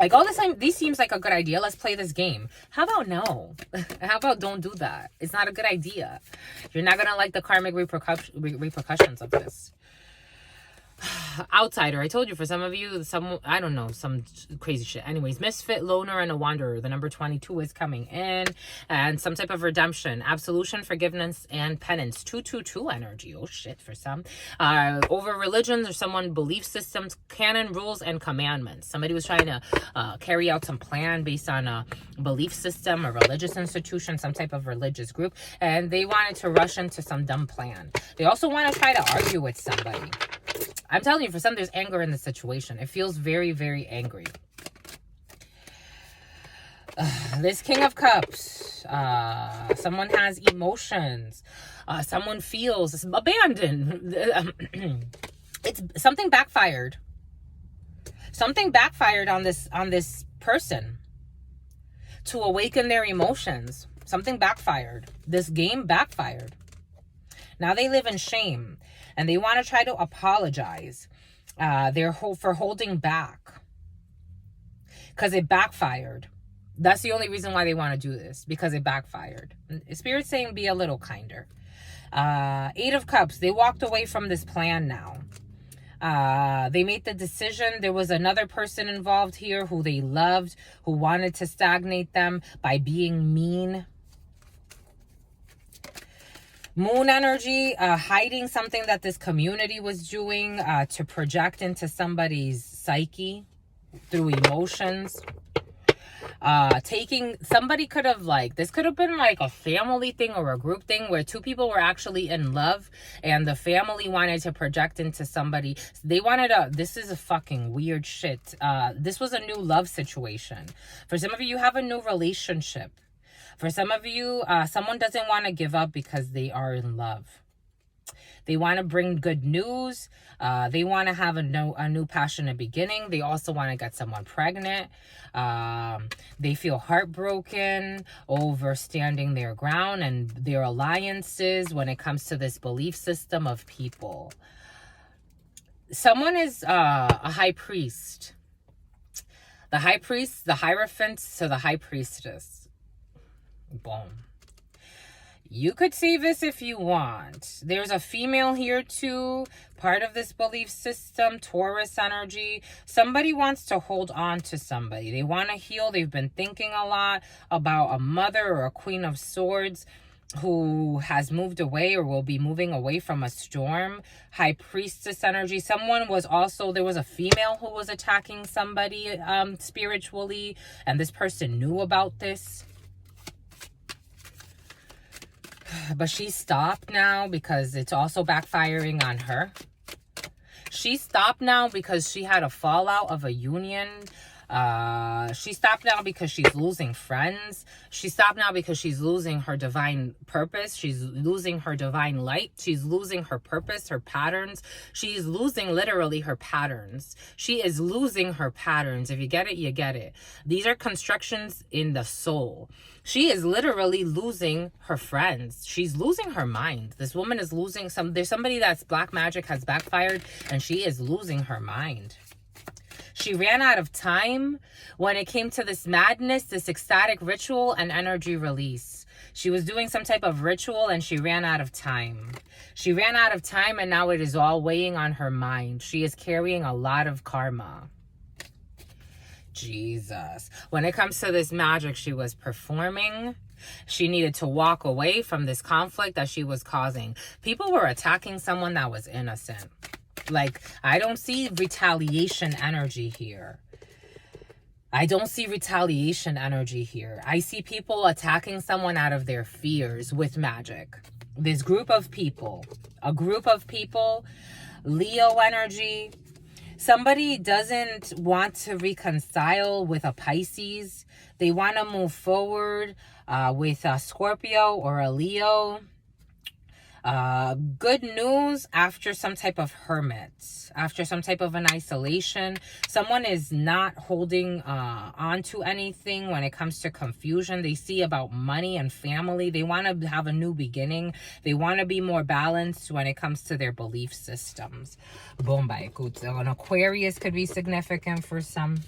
Like, all this time, this seems like a good idea. Let's play this game. How about no? How about don't do that? It's not a good idea. You're not going to like the karmic repercussions of this. outsider. I told you, for some of you, I don't know, some crazy shit. Anyways, misfit, loner, and a wanderer. The number 22 is coming in, and some type of redemption, absolution, forgiveness, and penance. 222 energy. Oh shit, for some. Over religions or someone belief systems, canon, rules, and commandments. Somebody was trying to carry out some plan based on a belief system, a religious institution, some type of religious group, and they wanted to rush into some dumb plan. They also want to try to argue with somebody. I'm telling you, for some, there's anger in the situation. It feels very, very angry. This King of Cups. Someone has emotions. Someone feels abandoned. It's something backfired. Something backfired on this person to awaken their emotions. Something backfired. This game backfired. Now they live in shame. And they want to try to apologize for holding back. Because it backfired. That's the only reason why they want to do this. Because it backfired. Spirit's saying be a little kinder. 8 of Cups. They walked away from this plan now. They made the decision. There was another person involved here who they loved, who wanted to stagnate them by being mean. Moon energy, hiding something that this community was doing to project into somebody's psyche through emotions. Somebody could have this could have been like a family thing or a group thing where 2 people were actually in love and the family wanted to project into somebody. They wanted this is a fucking weird shit. This was a new love situation. For some of you have a new relationship. For some of you, someone doesn't want to give up because they are in love. They want to bring good news. They want to have a new passionate beginning. They also want to get someone pregnant. They feel heartbroken over standing their ground and their alliances when it comes to this belief system of people. Someone is a high priest. The high priest, the Hierophant to the high priestess. Boom. You could see this if you want. There's a female here too, part of this belief system, Taurus energy. Somebody wants to hold on to somebody. They want to heal. They've been thinking a lot about a mother or a Queen of Swords who has moved away or will be moving away from a storm. High Priestess energy. There was a female who was attacking somebody spiritually, and this person knew about this. But she stopped now because it's also backfiring on her. She stopped now because she had a fallout of a union. She stopped now because she's losing friends. She stopped now because she's losing her divine purpose. She's losing her divine light. She's losing her purpose, her patterns. She's losing literally her patterns. She is losing her patterns. If you get it, you get it. These are constructions in the soul. She is literally losing her friends. She's losing her mind. This woman is losing there's somebody that's black magic has backfired and she is losing her mind. She ran out of time when it came to this madness, this ecstatic ritual and energy release. She was doing some type of ritual and she ran out of time. She ran out of time and now it is all weighing on her mind. She is carrying a lot of karma. Jesus. When it comes to this magic she was performing, she needed to walk away from this conflict that she was causing. People were attacking someone that was innocent. I don't see retaliation energy here. I don't see retaliation energy here. I see people attacking someone out of their fears with magic. This group of people, Leo energy. Somebody doesn't want to reconcile with a Pisces. They want to move forward with a Scorpio or a Leo. Good news after some type of hermit, after some type of an isolation. Someone is not holding on to anything when it comes to confusion. They see about money and family. They want to have a new beginning. They want to be more balanced when it comes to their belief systems. Bombay. An Aquarius could be significant for some.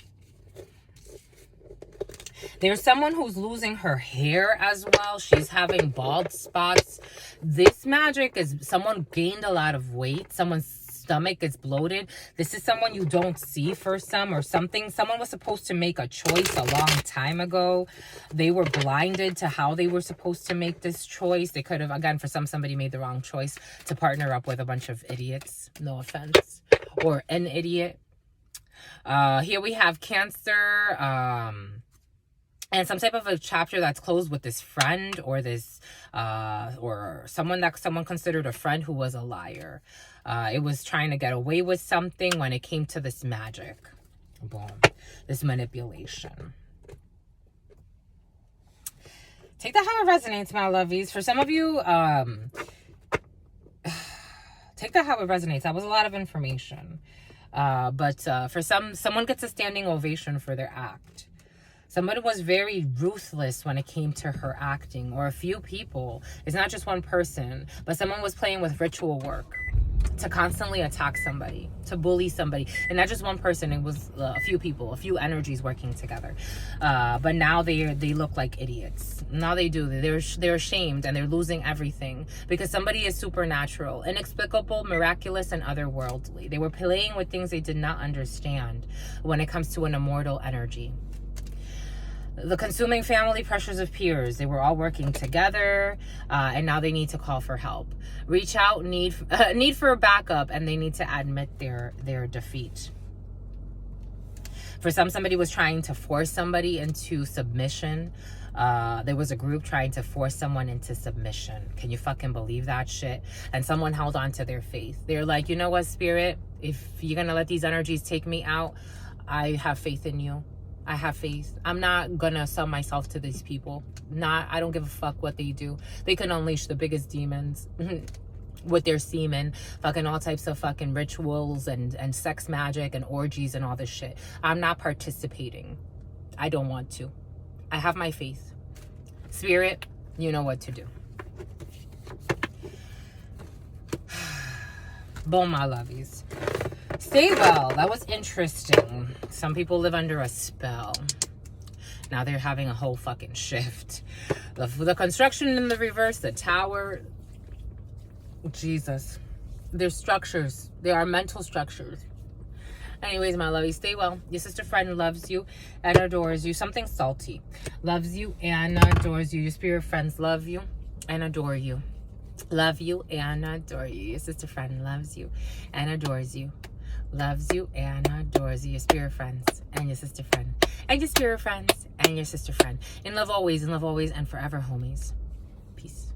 There's someone who's losing her hair as well. She's having bald spots. This magic is someone gained a lot of weight. Someone's stomach gets bloated. This is someone you don't see for some or something. Someone was supposed to make a choice a long time ago. They were blinded to how they were supposed to make this choice. They could have, again, for somebody made the wrong choice to partner up with a bunch of idiots. No offense. Or an idiot. Here we have Cancer. And some type of a chapter that's closed with this friend or this, or someone that someone considered a friend who was a liar. It was trying to get away with something when it came to this magic. Boom. This manipulation. Take that how it resonates, my lovies. For some of you, take that how it resonates. That was a lot of information. But for someone gets a standing ovation for their act. Somebody was very ruthless when it came to her acting, or a few people. It's not just one person, but someone was playing with ritual work to constantly attack somebody, to bully somebody. And not just one person, it was a few people, a few energies working together. But now they look like idiots. Now they do. They're ashamed and they're losing everything because somebody is supernatural, inexplicable, miraculous, and otherworldly. They were playing with things they did not understand when it comes to an immortal energy. The consuming family pressures of peers. They were all working together, and now they need to call for help. Reach out, need for a backup, and they need to admit their defeat. For somebody was trying to force somebody into submission. There was a group trying to force someone into submission. Can you fucking believe that shit? And someone held on to their faith. They're like, you know what, Spirit? If you're gonna let these energies take me out, I have faith in you. I have faith. I'm not gonna sell myself to these people. I don't give a fuck what they do. They can unleash the biggest demons with their semen, fucking all types of fucking rituals and sex magic and orgies and all this shit. I'm not participating. I don't want to. I have my faith. Spirit, you know what to do. Boom, my lovies. Stay well. That was interesting. Some people live under a spell. Now they're having a whole fucking shift. The construction in the reverse, the tower. Jesus. There's structures. There are mental structures. Anyways, my lovies, stay well. Your sister friend loves you and adores you. Something salty. Loves you and adores you. Your spirit friends love you and adore you. Love you and adore you. Your sister friend loves you and adores you. Loves you and adores you. Your spirit friends and your sister friend. And your spirit friends and your sister friend. In love always, and forever, homies. Peace.